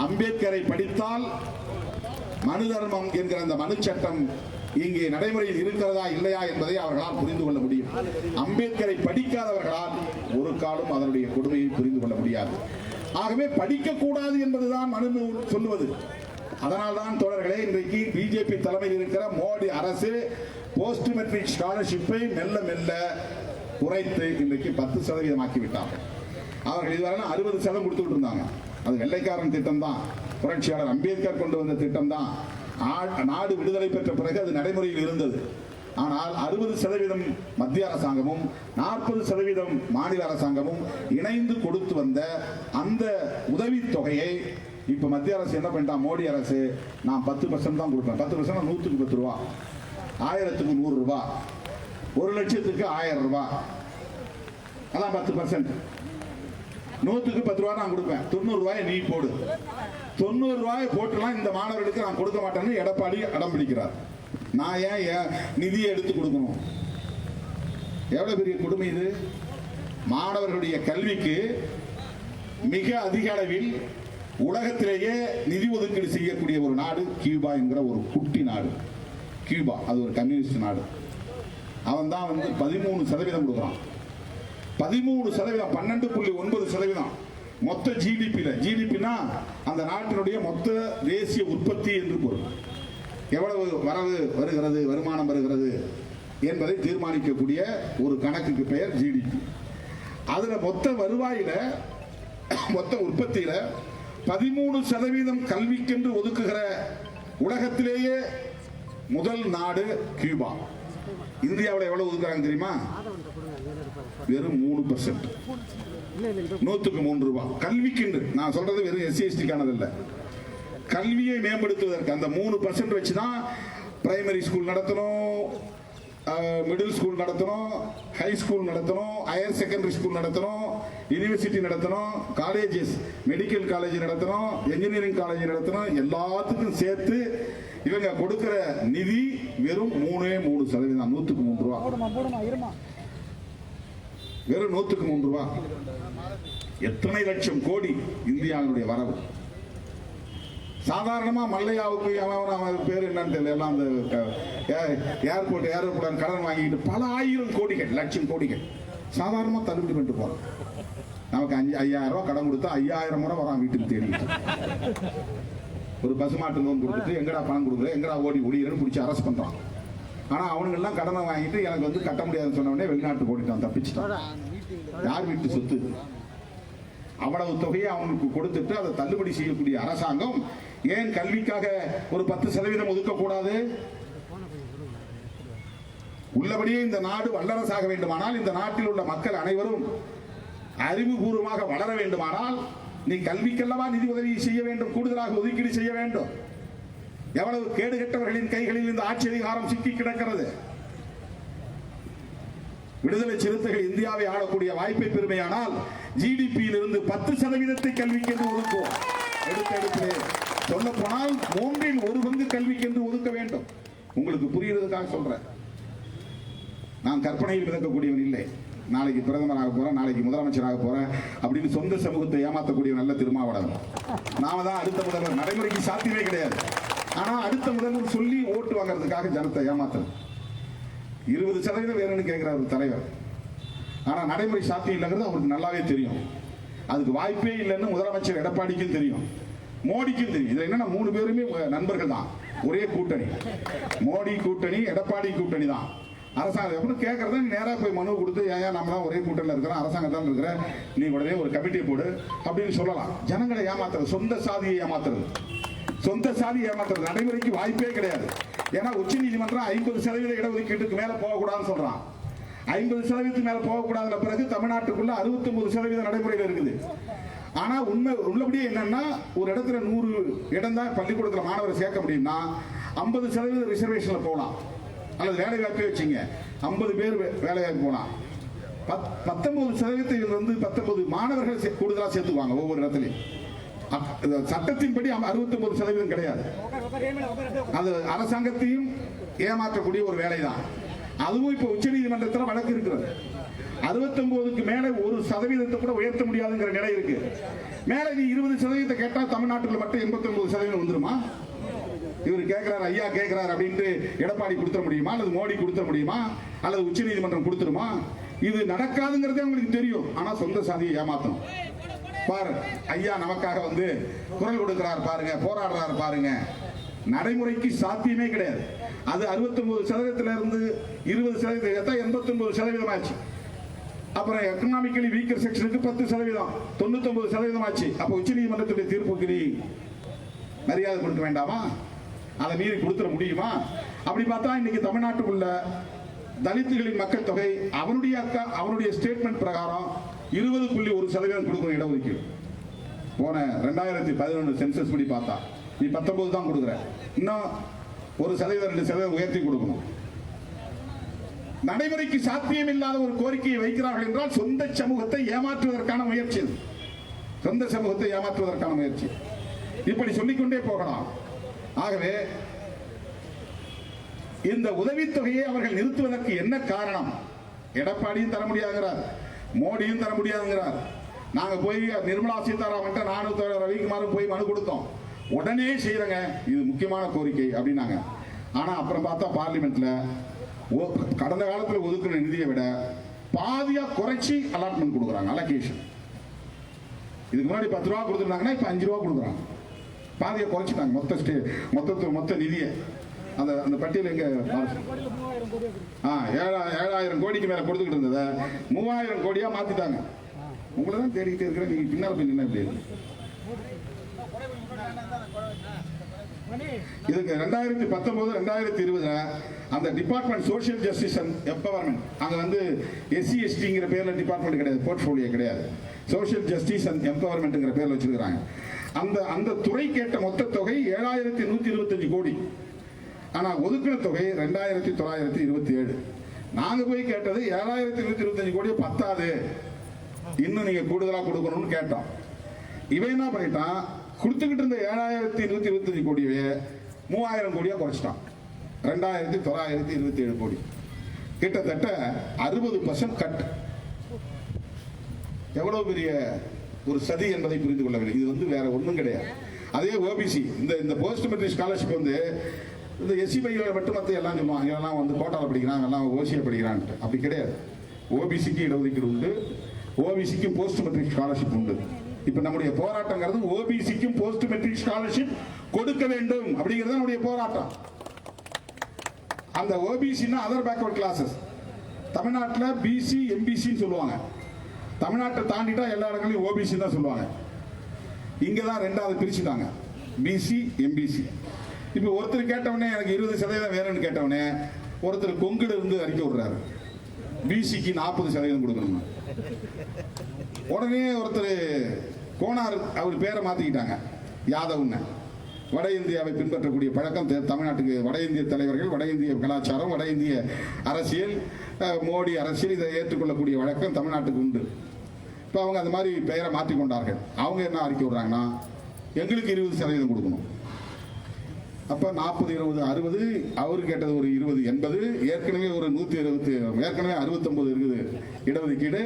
அம்பேத்கரை படித்தால் மனு தர்மம் என்கிற அந்த மனு சட்டம் இங்கே நடைமுறையில் இருக்கிறதா இல்லையா என்பதை அவர்களால் புரிந்து கொள்ள முடியும். அம்பேத்கரை படிக்காதவர்களால் ஒரு காலம் அதனுடைய கொடுமையை புரிந்து கொள்ள முடியாது. ஆகவே படிக்கக்கூடாது என்பதுதான் மனு சொல்லுவது. அதனால்தான் தோழர்களே, இன்றைக்கு பிஜேபி தலைமையில் இருக்கிற மோடி அரசு போஸ்ட் மெட்ரிக் ஸ்காலர்ஷிப்பை மெல்ல மெல்ல குறைத்து இன்றைக்கு 10% ஆக்கிவிட்டார்கள். அவர்கள் இதுவரை 60% கொடுத்துட்டு இருந்தாங்க. அது வெள்ளைக்காரன் திட்டம் தான், புரட்சியாளர் அம்பேத்கர் கொண்டு வந்த திட்டம் தான். நாடு விடுதலை பெற்ற பிறகு அது நடைமுறையில் இருந்தது. ஆனால் 60% மத்திய அரசாங்கமும் 40% மாநில அரசாங்கமும் இணைந்து கொடுத்து வந்த அந்த உதவி தொகையை இப்ப மத்திய அரசு என்ன பண்ணிட்டா, மோடி அரசு, நான் 10% தான் கொடுப்பேன். 10% 100க்கு 10 ரூபா, 1000க்கு 100 ரூபாய், 1 லட்சத்துக்கு 1000 ரூபாய், அதான் 10%. 100க்கு 10 ரூபாய் நான் கொடுப்பேன், 90 ரூபாயை நீ போடு. 90 ரூபாயை போட்டுலாம் இந்த மாணவர்களுக்கு நான் கொடுக்க மாட்டேன்னு எடப்பாடி அடம் பிடிக்கிறார். நான் ஏன் நிதியை எடுத்து கொடுக்கணும்? எவ்வளவு பெரிய கொடுமை இது! மாணவர்களுடைய கல்விக்கு மிக அதிக அளவில் உலகத்திலேயே நிதி ஒதுக்கீடு செய்யக்கூடிய ஒரு நாடு கியூபா என்கிற ஒரு குட்டி நாடு. கியூபா அது ஒரு கம்யூனிஸ்ட் நாடு. அவன் தான் 13% கொடுக்குறான். 13%, 12.9% மொத்த ஜிடிபியில். ஜிடிபினா அந்த நாட்டினுடைய மொத்த தேசிய உற்பத்தி என்று பொருள். எவ்வளவு வரவு வருகிறது, வருமானம் வருகிறது என்பதை தீர்மானிக்கக்கூடிய ஒரு கணக்குக்கு பெயர் ஜிடிபி. அதுல மொத்த வருவாயில, மொத்த உற்பத்தியில 13% கல்விக்கென்று ஒதுக்குகிற உலகத்திலேயே முதல் நாடு கியூபா. இந்தியாவில் எவ்வளவு ஒதுக்குறாங்க தெரியுமா? வெறும் 3%. 100க்கு 3 ரூபாய் கல்விக்கென்று. நான் சொல்றது வெறும் SC/ST கானது இல்ல, கல்வியை மேம்படுத்துவதற்கு அந்த 3% வச்சுதான் பிரைமரி ஸ்கூல் நடத்தணும், மிடில் ஸ்கூல் நடத்தணும், ஹை ஸ்கூல் நடத்தணும், ஹையர் செகண்டரி ஸ்கூல் நடத்தணும், யூனிவர்சிட்டி நடத்தணும், காலேஜஸ், மெடிக்கல் காலேஜ் நடத்தணும், என்ஜினியரிங் காலேஜ் நடத்தணும். எல்லாத்துக்கும் சேர்த்து இவங்க கொடுக்கிற நிதி வெறும் 3%. 100க்கு 3 ரூபாய், வெறும் 100க்கு 3 ரூபாய். எத்தனை லட்சம் கோடி இந்தியாவுடைய வரவு. சாதாரணமா மல்லையாவுக்கு அவன் பேர் என்னன்னு தெரியல, எல்லாம் அந்த ஏர்போர்ட் கடன் வாங்கிட்டு பல ஆயிரம் கோடிகள் லட்சம் கோடிகள் சாதாரணமா தள்ளுபடி பண்ணிட்டு போறோம். நமக்கு 5,000 ரூபாய் கடன் கொடுத்தா 5000 முறை வரான் வீட்டுக்கு தேடி. ஒரு பசுமாட்டு லோன் கொடுத்துட்டு எங்கடா பணம் கொடுக்குற, எங்கடா ஓடி ஒடிகிறன்னு பிடிச்சி அரெஸ்ட் பண்றான். ஆனா அவனுங்கெல்லாம் கடனை வாங்கிட்டு எனக்கு வந்து கட்ட முடியாதுன்னு சொன்ன உடனே வெளிநாட்டுக்கு ஓடிட்டான், தப்பிச்சுட்டான். யார் வீட்டு சொத்து? அவ்வளவு தொகையை அவனுக்கு கொடுத்துட்டு அதை தள்ளுபடி செய்யக்கூடிய அரசாங்கம் ஏன் கல்விக்காக ஒரு 10% ஒதுக்கக்கூடாது? உள்ளபடியே இந்த நாடு வல்லரசாக வேண்டுமானால், இந்த நாட்டில் உள்ள மக்கள் அனைவரும் அறிவுபூர்வமாக வளர வேண்டுமானால் நீ கல்விக்கல்லவா நிதி உதவி செய்ய வேண்டும், கூடுதலாக ஒதுக்கீடு செய்ய வேண்டும். எவ்வளவு கேடுகட்டவர்களின் கைகளில் இந்த ஆட்சி அதிகாரம் சிக்கி கிடக்கிறது. விடுதலை சிறுத்தைகள் இந்தியாவை ஆளக்கூடிய வாய்ப்பை பெருமையானால் ஜிடிபியில் இருந்து 10% கல்விக்கு என்று ஒதுக்குவோம். எடுத்தெடுப்பிலே சொல்ல போனால் 1/3 கல்விக்கு என்று ஒதுக்க வேண்டும். உங்களுக்கு புரிகிறதுக்காக சொல்றேன். நான் கற்பனையில் மிதக்கக்கூடியவன் இல்லை. நாளைக்கு பிரதமராக போறேன், நாளைக்கு முதலமைச்சராக போறேன் அப்படின்னு சொந்த சமூகத்தை ஏமாற்றக்கூடிய நல்ல திருமாவளவன். நாம தான் அடுத்த முதல்வர். நடைமுறைக்கு சாத்தியமே கிடையாது. ஆனா அடுத்த முதல்வர் சொல்லி ஓட்டு வாங்குறதுக்காக ஜனத்தை ஏமாத்துறது. 20% வேணும்னு கேட்கிறார் தலைவர். ஆனா நடைமுறை சாத்தியம் இல்லைங்கிறது அவருக்கு நல்லாவே தெரியும். அதுக்கு வாய்ப்பே இல்லைன்னு முதலமைச்சர் எடப்பாடிக்கும் தெரியும், மோடிக்கும் தெரியும். இதுல என்னன்னா 3 பேருமே நண்பர்கள் தான், ஒரே கூட்டணி. மோடி கூட்டணி, எடப்பாடி கூட்டணி தான். அரசாங்கம் அப்படின்னு கேட்கறத நேராக போய் மனு கொடுத்து, ஏன் நம்ம தான் ஒரே கூட்டணியில் இருக்கிறோம், அரசாங்கம் தான் இருக்கிற, நீ உடனே ஒரு கமிட்டியை போடு அப்படின்னு சொல்லலாம். ஜனங்களை ஏமாத்துறது, சொந்த சாதியை ஏமாத்துறது, சொந்த சாதியை ஏமாத்துறது நடைமுறைக்கு வாய்ப்பே கிடையாது. ஏன்னா உச்ச நீதிமன்றம் 50% இடஒதுக்கீட்டுக்கு மேல போகக்கூடாதுன்னு சொல்றான். 50% மேல போகக்கூடாதுல பிறகு தமிழ்நாட்டுக்குள்ள 69% நடைமுறையில் இருக்குது. ஆனா உண்மை உள்ளபடியே என்னன்னா, ஒரு இடத்துல 100 இடம் தான் பள்ளிக்கூடத்தில் மாணவரை சேர்க்க முடியும்னா 50% ரிசர்வேஷன்ல போகலாம். அல்லது வேலை வாய்ப்பே வச்சுங்க, 50 பேர் வேலை வாய்ப்பு போலாம். 19% வந்து 19 மாணவர்கள் கூடுதலாக சேர்த்துக்குவாங்க ஒவ்வொரு இடத்துலையும். சட்டத்தின்படி 69% கிடையாது. அது அரசாங்கத்தையும் ஏமாற்றக்கூடிய ஒரு வேலைதான். அதுவும் இப்ப உச்ச நீதிமன்றத்தில் வழக்கு இருக்கிறது. 69க்கு மேல 1% கூட உயர்த்த முடியாதுங்கிற நிலை இருக்கு. மேல நீ 20% கேட்டா தமிழ்நாட்டுல மட்டும் 89% வந்துருமா? இவர் கேட்கிறார், ஐயா கேட்கிறார் அப்படின்ட்டு எடப்பாடி கொடுத்துட முடியுமா, அல்லது மோடி கொடுத்துட முடியுமா, அல்லது உச்ச நீதிமன்றம் கொடுத்துருமா? இது நடக்காதுங்கிறதே உங்களுக்கு தெரியும். ஆனா சொந்த சாதியை ஏமாத்தணும். பாரு, ஐயா நமக்காக வந்து குரல் கொடுக்கிறார் பாருங்க, போராடுறாரு பாருங்க. நடைமுறைக்கு சாத்தியமே கிடையாது. அது 69% இருந்து 20% 89% ஆச்சு. அப்புறம் எக்கனாமிக்கலி வீக்கர் செக்ஷனுக்கு 10%, 99% ஆச்சு. அப்ப உச்ச நீதிமன்றத்துடைய தீர்ப்புக்கு நீ மரியாதை கொடுக்க வேண்டாமா? அதை மீறி கொடுத்துட முடியுமா? அப்படி பார்த்தா இன்னைக்கு தமிழ்நாட்டுக்குள்ள தலித்துகளின் மக்கள் தொகை அவனுடைய ஸ்டேட்மெண்ட் பிரகாரம் 20.1% கொடுக்கணும் இடஒதுக்கீடு. போன 2011 சென்சஸ் படி பார்த்தா நீ 19 தான் கொடுக்குற. இன்னும் 1% 2% உயர்த்தி கொடுக்கணும். நடைமுறைக்கு சாத்தியம் இல்லாத ஒரு கோரிக்கையை வைக்கிறார்கள் என்றால் சொந்த சமூகத்தை ஏமாற்றுவதற்கான முயற்சி. சொந்த சமூகத்தை ஏமாற்றுவதற்கான முயற்சி. இப்படி சொல்லிக்கொண்டே போகலாம். ஆகவே இந்த உதவித்தொகையை அவர்கள் நிறுத்துவதற்கு என்ன காரணம்? எடப்பாடியும் தர முடியாதுங்கிறார், மோடியும் தர முடியாதுங்கிறார். நாங்க போய் நிர்மலா சீதாராமன், நானும் ரவிக்குமாரும் போய் மனு கொடுத்தோம். உடனே செய்யறங்க, இது முக்கியமான கோரிக்கை அப்படின்னாங்க. ஆனா அப்புறம் பார்த்தா பார்லிமெண்ட்ல கடந்த காலத்தில் ஒதுக்கின நிதியை விட பாதியா குறைச்சி அலாட்மெண்ட் கொடுக்குறாங்க, அலோகேஷன். இதுக்கு முன்னாடி 10 ரூபா கொடுத்துருந்தாங்கன்னா இப்ப 5 ரூபா கொடுக்குறாங்க. பாதியை குறைச்சிட்டாங்க மொத்த நிதியை. அந்த பட்டியல் எங்க 7,000 கோடிக்கு மேல கொடுத்துக்கிட்டு இருந்ததை 3,000 கோடியா மாத்திட்டாங்க. உங்களை தான் தேடிக்கிட்டே இருக்கிறேன், நீங்க பின்னால் போய் நின்று எப்படி? இதுக்கு 2019 2020 அந்த department social justice and empowerment, அங்க வந்து SC STங்கிற பேர்ல டிபார்ட்மெண்ட் கிடையாது, போர்ட்ஃபோலியோ கிடையாது, சோசியல் ஜஸ்டிஸ் அண்ட் எம்பவர்மெண்ட்ங்கிற பேர்ல வச்சிருக்காங்க. அந்த துறை கேட்ட மொத்த தொகை 7,125 கோடி. ஆனா ஒதுக்கின தொகை 2,927. நாங்க போய் கேட்டது 7,125 கோடி பத்தாது, இன்னும் நீங்க கூடுதலா கொடுக்கணும்னு கேட்டோம். இவன் என்ன பண்ணிட்டான், கொடுத்துக்கிட்டு இருந்த 7,125 கோடியே 3,000 கோடியா குறைச்சிட்டான். 2,927 கோடி, கிட்டத்தட்ட 60% கட். எவ்வளவு பெரிய ஒரு சதி என்பதை புரிந்து கொள்ள வேண்டும். இது வேற ஒன்றும் கிடையாது. அதே ஓபிசி இந்த போஸ்ட் மெட்ரிக் ஸ்காலர்ஷிப் இந்த எஸ்சி பைகளை மட்டும் மற்ற எல்லாம் சொல்லுவாங்க, இதெல்லாம் கோட்டாவில் படிக்கிறாங்க, எல்லாம் ஓசியை படிக்கிறான்ட்டு. அப்படி கிடையாது. ஓபிசிக்கு இடஒதுக்கீடு உண்டு, ஓபிசிக்கும் போஸ்ட் மெட்ரிக் ஸ்காலர்ஷிப் உண்டு. இப்ப நம்முடைய போராட்டங்கிறது ஓபிசிக்கும் போஸ்ட் மெட்ரிக் ஸ்காலர்ஷிப் கொடுக்க வேண்டும் அப்படிங்கிறது நம்முடைய போராட்டம். அந்த ஓபிசின்னா அதர் பேக்வர்ட் கிளாஸஸ். தமிழ்நாட்டில் பிசி எம்பிசின்னு சொல்லுவாங்க. தமிழ்நாட்டை தாண்டிட்டா எல்லா இடங்களையும் ஓபிசி தான் சொல்லுவாங்க. இங்க தான் ரெண்டாவது பிரிச்சுட்டாங்க, பிசி எம்பிசி. இப்ப ஒருத்தர் கேட்டவனே எனக்கு 20% வேணும்னு கேட்டவனே ஒருத்தர் கொங்குல இருந்து அறிக்கை விடுறாரு, பிசிக்கு 40% கொடுக்கணும். உடனே ஒருத்தர் கோனார் அவர் பேரை மாத்திக்கிட்டாங்க, யாதவ்னு. வட இந்தியாவை பின்பற்றக்கூடிய பழக்கம் தமிழ்நாட்டுக்கு. வட இந்திய தலைவர்கள், வட இந்திய கலாச்சாரம், வட இந்திய அரசியல், மோடி அரசியல், இதை ஏற்றுக்கொள்ளக்கூடிய வழக்கம் தமிழ்நாட்டுக்கு உண்டு. இப்போ அவங்க அந்த மாதிரி பெயரை மாற்றிக்கொண்டார்கள். அவங்க என்ன அறிக்கை விடுறாங்கன்னா, எங்களுக்கு 20% கொடுக்கணும். அப்போ 40, 20, 60, அவரு கேட்டது ஒரு 20, 80, ஏற்கனவே ஒரு 120, ஏற்கனவே 69 இருக்குது இடஒதுக்கீடு.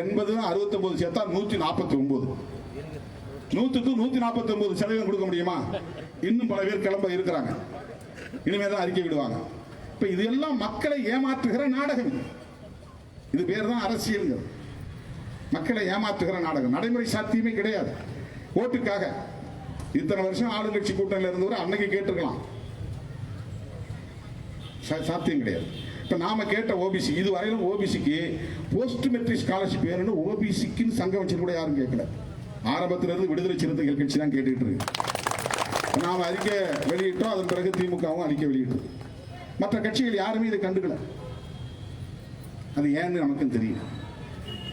80, 69 சேர்த்தா 149. 100க்கு 149% கொடுக்க முடியுமா? இன்னும் பல பேர் கிளம்ப இருக்கிறாங்க, இனிமேதான் அறிக்கை விடுவாங்க. இப்ப இது எல்லாம் மக்களை ஏமாற்றுகிற நாடகம். இது பேர் தான் அரசியல். மக்களை ஏமாற்றுகிற நாடகம். நடைமுறை சாத்தியமே கிடையாது. ஓட்டுக்காக இத்தனை வருஷம் ஆளுங்கட்சி கூட்டணியில் இருந்தவர் அன்னைக்கு கேட்டுக்கலாம், சாத்தியம் கிடையாது. இப்ப நாம கேட்ட ஓபிசி, இதுவரையிலும் ஓபிசிக்கு போஸ்ட் மெட்ரிக் ஸ்காலர்ஷிப் வேணும்னு ஓபிசிக்குன்னு சங்கம் வச்சு கூட யாரும் கேட்கல. ஆரம்பத்திலிருந்து விடுதலை சிறுத்தைகள் கட்சி தான் கேட்டுட்டு இருக்கு. நாம அறிக்கை வெளியிட்டோம், அதன் பிறகு திமுகவும் அறிக்கை வெளியிட்டோம். மற்ற கட்சிகள் யாருமே இதை கண்டுக்கல. அது ஏன்னு நமக்கும் தெரியும்.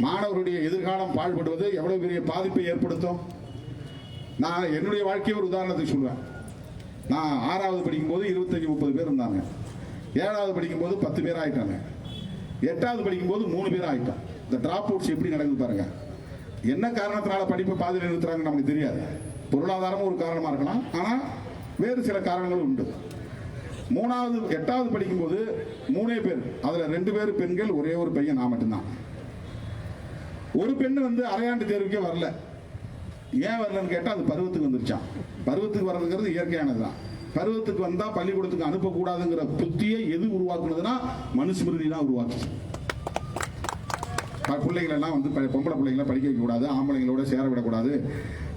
மாணவருடைய எதிர்காலம் பாழ்படுவது எவ்வளவு பெரிய பாதிப்பை ஏற்படுத்தும். நான் என்னுடைய வாழ்க்கையை ஒரு உதாரணத்துக்கு சொல்லுவேன். நான் 6வது படிக்கும்போது 25-30 பேர் இருந்தாங்க. 7வது படிக்கும்போது 10 பேர் ஆயிட்டாங்க. 8வது படிக்கும்போது 3 பேர் ஆயிட்டோம். இந்த டிராப் அவுட்ஸ் எப்படி நடக்குது பாருங்க. என்ன காரணத்தினால படிப்பை பாதியில் நிறுத்துறாங்கன்னு நமக்கு தெரியாது. பொருளாதாரமும் ஒரு காரணமா இருக்கலாம், ஆனா வேறு சில காரணங்களும் உண்டு. 8வது படிக்கும்போது 3 பேர், அதுல 2 பேர் பெண்கள், ஒரே ஒரு பையன், நான் மட்டும்தான். ஒரு பெண்ணு அரையாண்டு தேர்வுக்கே வரல. ஏன் வரலன்னு கேட்டா அது பருவத்துக்கு வந்துருச்சான். பருவத்துக்கு வர்றதுங்கிறது இயற்கையானதுதான். பருவத்துக்கு வந்தா பள்ளிக்கூடத்துக்கு அனுப்பக்கூடாதுங்கிற புத்தியை எது உருவாக்குனதுன்னா மனுஸ்மிருதி தான் உருவாக்குச்சு. பிள்ளைகள் எல்லாம் பொம்பளை பிள்ளைங்களை படிக்க வைக்க கூடாது, ஆம்பளைங்களோட சேர விடக்கூடாது,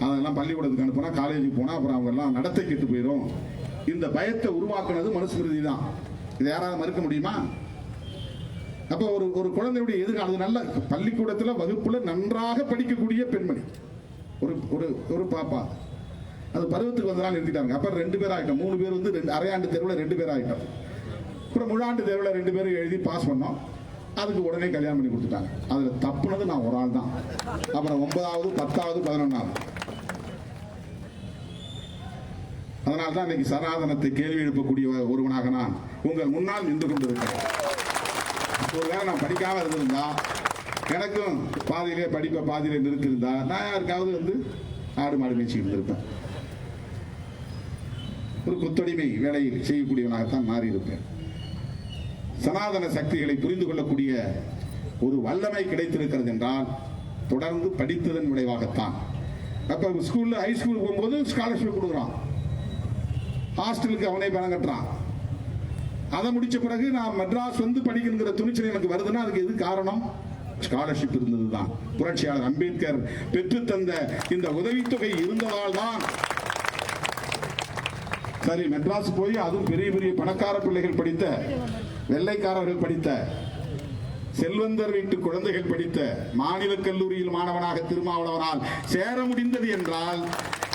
அதெல்லாம் பள்ளிக்கூடத்துக்கு அனுப்புனா காலேஜுக்கு போனா அப்புறம் அவங்க எல்லாம் நடத்தை கெட்டு போயிடும். இந்த பயத்தை உருவாக்குனது மனுஸ்மிருதி தான். இதை யாராவது மறுக்க முடியுமா? அப்ப ஒரு குழந்தையுடைய எதிர்காலம், நல்ல பள்ளிக்கூடத்தில் வகுப்புல நன்றாக படிக்கக்கூடிய பெண்மணி, ஒரு பாப்பா, அது பருவத்துக்கு வந்ததால் நிறுத்திட்டாங்க. அப்புறம் 2 பேர் ஆகிட்டோம். 3 பேர் அரையாண்டு தேர்வில் 2 பேர் ஆகிட்டோம். அப்புறம் முழாண்டு தேர்வில் 2 பேரும் எழுதி பாஸ் பண்ணோம். அதுக்கு உடனே கல்யாணம் பண்ணி கொடுத்துட்டாங்க. அதுல தப்புனது நான் ஒரு ஆள் தான். அப்புறம் 9வது, 10வது, 11வது. அதனால்தான் இன்னைக்கு சனாதனத்தை கேள்வி எழுப்பக்கூடிய ஒருவனாக நான் உங்கள் முன்னால் நின்று கொண்டிருக்கிறேன். ஒருவேளை நான் படிக்காம இருந்திருந்தா, எனக்கும் பாதியிலே படிப்பை பாதியிலே நிறுத்திருந்தா, நான் யாருக்காவது ஆடு மாடு மேய்ச்சி இருந்திருப்பேன். ஒரு கொத்தடிமை வேலை செய்யக்கூடியவனாகத்தான் மாறி இருப்பேன். சனாதன சக்திகளை புரிந்து கொள்ளக்கூடிய ஒரு வல்லமை கிடைத்திருக்கிறது என்றால் தொடர்ந்து படித்ததன் விளைவாகத்தான். அப்ப ஸ்கூல்ல ஹை ஸ்கூல் போகும்போது ஸ்காலர்ஷிப் கொடுக்குறான், ஹாஸ்டலுக்கு அவனே பணம் கட்டுறான். அதை முடிச்ச பிறகு நான் மெட்ராஸ் படிக்கிற துணிச்சல் எனக்கு வருதுன்னா அதுக்கு எது காரணம்? ஸ்காலர்ஷிப் இருந்ததுதான். புரட்சியாளர் அம்பேத்கர் பெற்று தந்த இந்த உதவித்தொகை இருந்ததால் தான். சரி, மெட்ராஸ் போய் அதுவும் பெரிய பெரிய பணக்கார பிள்ளைகள் படித்த, வெள்ளைக்காரர்கள் படித்த, செல்வந்தர் வீட்டு குழந்தைகள் படித்த மாநில கல்லூரியில் மாணவனாக திருமாவளவனால் சேர முடிந்தது என்றால்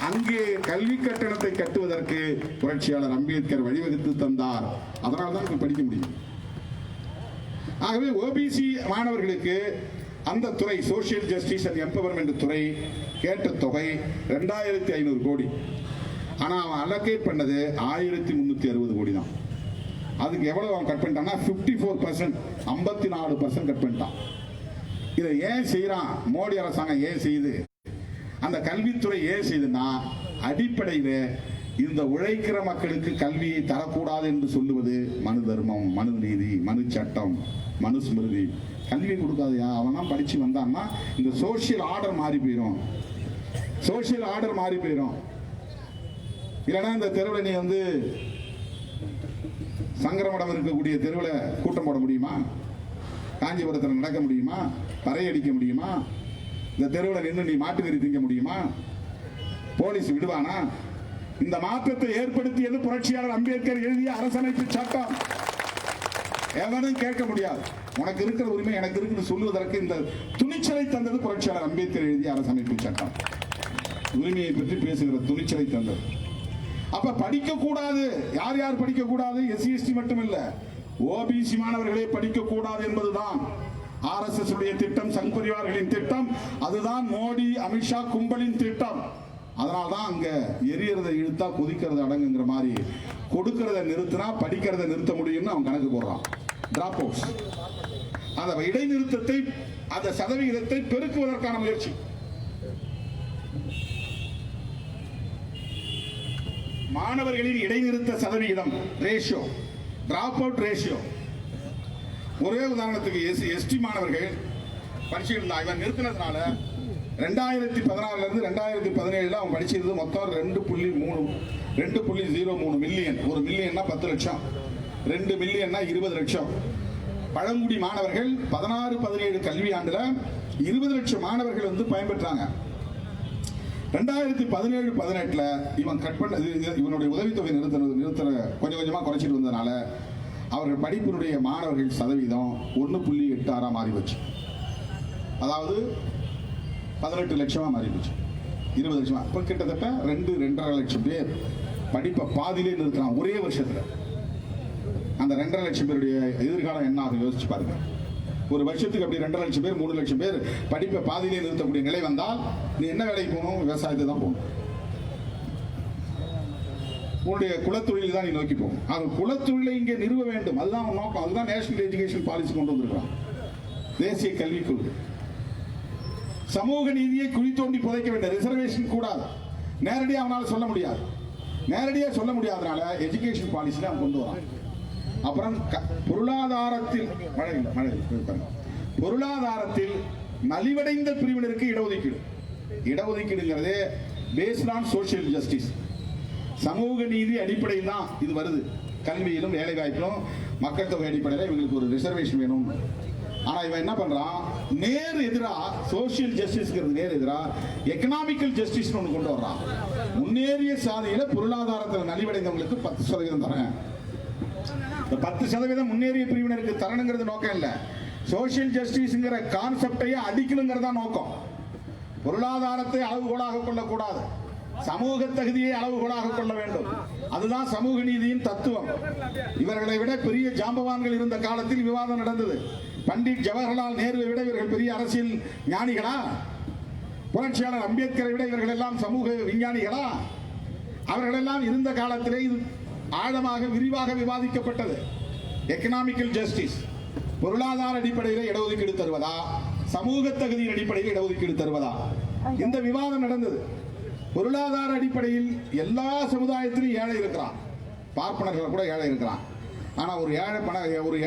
அங்கே கல்வி கட்டணத்தை கட்டுவதற்கு புரட்சியாளர் அம்பேத்கர் வழிவகுத்து தந்தார். அதனால் தான் படிக்க முடியும். ஆகவே ஓபிசி மாணவர்களுக்கு அந்த துறை, சோசியல் ஜஸ்டிஸ் அண்ட் எம்பவர்மெண்ட் துறை கேட்ட தொகை 2500 கோடி. ஆனா அவன் அலோகேட் பண்ணது 1360 கோடி தான். அதுக்கு எவ்வளவு அவன் கட் பண்ணிட்டான்னா 54%, 54% கட் பண்ணிட்டான். இதை ஏன் செய்யறான்? மோடி அரசாங்கம் ஏன் செய்யுது? அந்த கல்வித்துறை ஏன் செய்யுதுன்னா, அடிப்படையில் இந்த உழைக்கிற மக்களுக்கு கல்வியை தரக்கூடாது என்று சொல்லுவது மனு தர்மம், மனு நீதி, மனு சட்டம், மனுஸ்மிருதி. கல்வியை கொடுக்காதயா, அவன் படிச்சு வந்தான்னா இந்த சோசியல் ஆர்டர் மாறி போயிடும். சோசியல் ஆர்டர் மாறி போயிடும். இல்லைன்னா இந்த தெருவில் நீ வந்து சங்கரமடம் இருக்கக்கூடிய தெருவில் கூட்டம் போட முடியுமா? காஞ்சிபுரத்தில் நடக்க முடியுமா? பறையடிக்க முடியுமா? இந்த தெருவில் நின்று நீ மாட்டுக்கறி திங்க முடியுமா? போலீஸ் விடுவானா? இந்த மாற்றத்தை ஏற்படுத்தியது புரட்சியாளர் அம்பேத்கர் எழுதிய அரசமைப்பு சட்டம். எவனும் கேட்க முடியாது. உனக்கு இருக்கிற உரிமை எனக்கு இருக்குன்னு சொல்லுவதற்கு இந்த துணிச்சலை தந்தது புரட்சியாளர் அம்பேத்கர் எழுதிய அரசமைப்பு சட்டம். உரிமையை பற்றி பேசுகிற துணிச்சலை தந்தது. அப்ப படிக்க கூடாது. யார் யார் படிக்க கூடாது? எஸ்சி எஸ்டி மட்டுமல்ல, ஓபிசி மாணவர்களே படிக்க கூடாது என்பதுதான் RSS உடைய திட்டம், சங் பரிவார்களின் திட்டம். அதுதான் மோடி, அமித்ஷா கும்பலின் திட்டம். அதனால்தான் அங்க எரியறதை இழுத்தா கொதிக்கிறது அடங்குங்கிற மாதிரி, கொடுக்கறத நிறுத்தினா படிக்கிறத நிறுத்த முடியும்னு அவன் கணக்கு போடுறான். டிராப் அவுட்ஸ், அந்த இடைநிறுத்தத்தை, அந்த சதவிகிதத்தை பெருக்குவதற்கான முயற்சி. மாணவர்களின் இடைநிறுத்த சதவிகிதம் ரேஷியோ, டிராப் அவுட் ரேஷியோ. ஒரே உதாரணத்துக்கு எஸ்டி மாணவர்கள் படிச்சிருந்தா இவன் நிறுத்தினதுனால 2016 இருந்து 2017 அவன் படிச்சிருந்தது மொத்தம் 2.03 மில்லியன். 1 மில்லியன்னா 10 லட்சம், 2 மில்லியன்னா 20 லட்சம். பழங்குடி மாணவர்கள் 16-17 கல்வியாண்டுல 20 லட்சம் மாணவர்கள் வந்து பயன்பெற்றாங்க. 2017-18 இவன் கட் பண்ண இவனுடைய உதவித்தொகை நிறுத்த கொஞ்சம் கொஞ்சமா குறைச்சிட்டு வந்ததுனால அவர்கள் படிப்பினுடைய மாணவர்கள் சதவீதம் 1.86 மாறி போச்சு. அதாவது 18 லட்சமா மாறி போச்சு, 20 லட்சமா. இப்ப கிட்டத்தட்ட 2-2.5 லட்சம் பேர் படிப்பை பாதியிலே நிறுத்தினான் ஒரே வருஷத்துல. அந்த 2.5 லட்சம் பேருடைய எதிர்காலம் என்ன ஆகும் யோசிச்சு பாருங்க. ஒரு வருஷத்துக்கு அப்படி 2.5 லட்சம் பேர், 3 லட்சம் பேர் படிப்பை பாதியிலே நிறுத்தக்கூடிய நிலை வந்தால் நீ என்ன வேலைக்கு போகணும்? விவசாயத்தை தான் போகணும். உன்னுடைய குலத்தொழில் தான் நீ நோக்கி போகும். அது குலத்தொழிலை இங்கே நிறுவ வேண்டும், அதுதான் நோக்கம். அதுதான் நேஷனல் எஜுகேஷன் பாலிசி கொண்டு வந்திருக்கிறோம், தேசிய கல்விக் கொள்கை. சமூக நீதியை குழி தோண்டி புதைக்க வேண்டும். ரிசர்வேஷன் கூடாது, நேரடியாக அவனால் சொல்ல முடியாது. நேரடியாக சொல்ல முடியாதனால எஜுகேஷன் பாலிசி தான் கொண்டு வரான். அப்புறம் பொருளாதாரத்தில் பொருளாதாரத்தில் நலிவடைந்த பிரிவினருக்கு இடஒதுக்கீடு. இடஒதுக்கீடுங்கிறது பேஸ்ட் ஆன் சோசியல் ஜஸ்டிஸ், சமூக நீதி அடிப்படையில் தான் இது வருது. கல்வியிலும் வேலை வாய்ப்பிலும் மக்கள் தொகை அடிப்படையில் இவங்களுக்கு ஒரு ரிசர்வேஷன் வேணும். ஆனா இவன் என்ன பண்றான்? நேர் எதிரா சோசியல் ஜஸ்டிஸ்ங்கிறது நேர் எதிரா எக்கனாமிக்கல் ஜஸ்டிஸ் ஒன்று கொண்டு வர்றான். முன்னேறிய சாதியில பொருளாதாரத்தில் நலிவடைந்தவங்களுக்கு 10% தரேன். 10% முன்னேறிய பிரிவினருக்கு தரணுங்கிறது நோக்கம் இல்ல. சோசியல் ஜஸ்டிஸ்ங்கிற கான்செப்டையே அடிக்கணுங்கிறதா நோக்கம். பொருளாதாரத்தை அளவுகோலாக கொள்ளக்கூடாது, சமூக தகுதியை அளவுகோலாக கொள்ள வேண்டும். அதுதான் சமூக நீதியின் தத்துவம். இவர்களை விட பெரிய ஜாம்பவான்கள் இருந்த காலத்தில் விவாதம் நடந்தது. பண்டிட் ஜவஹர்லால் நேருவை விட இவர்கள் பெரிய அரசியல் ஞானிகளா? புரட்சியாளர் அம்பேத்கரை விட இவர்கள் எல்லாம் சமூக விஞ்ஞானிகளா? அவர்களெல்லாம் இருந்த காலத்திலே இது ஆழமாக விரிவாக விவாதிக்கப்பட்டது. எக்கனாமிக்கல் ஜஸ்டிஸ், பொருளாதார அடிப்படையில் இடஒதுக்கீடு தருவதா, சமூக தகுதியின் அடிப்படையில் இடஒதுக்கீடு தருவதா, இந்த விவாதம் நடந்தது. பொருளாதார அடிப்படையில் எல்லா சமுதாயத்திலும் ஏழை இருக்கிறான், பார்ப்பனர்கள் கூட ஏழை இருக்கிறான். ஆனா ஒரு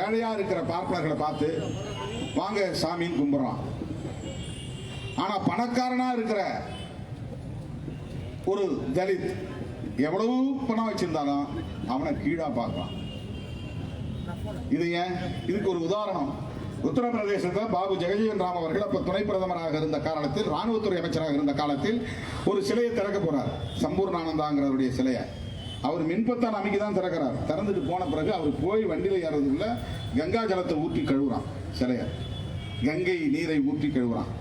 ஏழையா இருக்கிற பார்ப்பனர்களை பார்த்து வாங்க சாமின்னு கும்பிடுறான். ஆனா பணக்காரனா இருக்கிற ஒரு தலித் எவ்வளவு பணம் வச்சிருந்தாலும் அவனை கீழா பார்க்கலாம். இது ஏன்? இதுக்கு ஒரு உதாரணம். உத்தரப்பிரதேசத்தில் பாபு ஜெகஜீவன் ராம் அவர்கள் அப்ப துணை பிரதமராக இருந்த காலத்தில், ராணுவத்துறை அமைச்சராக இருந்த காலத்தில் ஒரு சிலையை திறக்க போறார், சம்பூர்ணானந்தாங்கிறவருடைய சிலையை. அவர் மின்பத்தான் அமைக்கி தான் திறக்கிறார். திறந்துட்டு போன பிறகு அவர் போய் வண்டியில் ஏறதுக்குள்ள கங்கா ஜலத்தை ஊற்றி கழுவுறான் சிலையை, கங்கை நீரை ஊற்றி கழுவுறான்.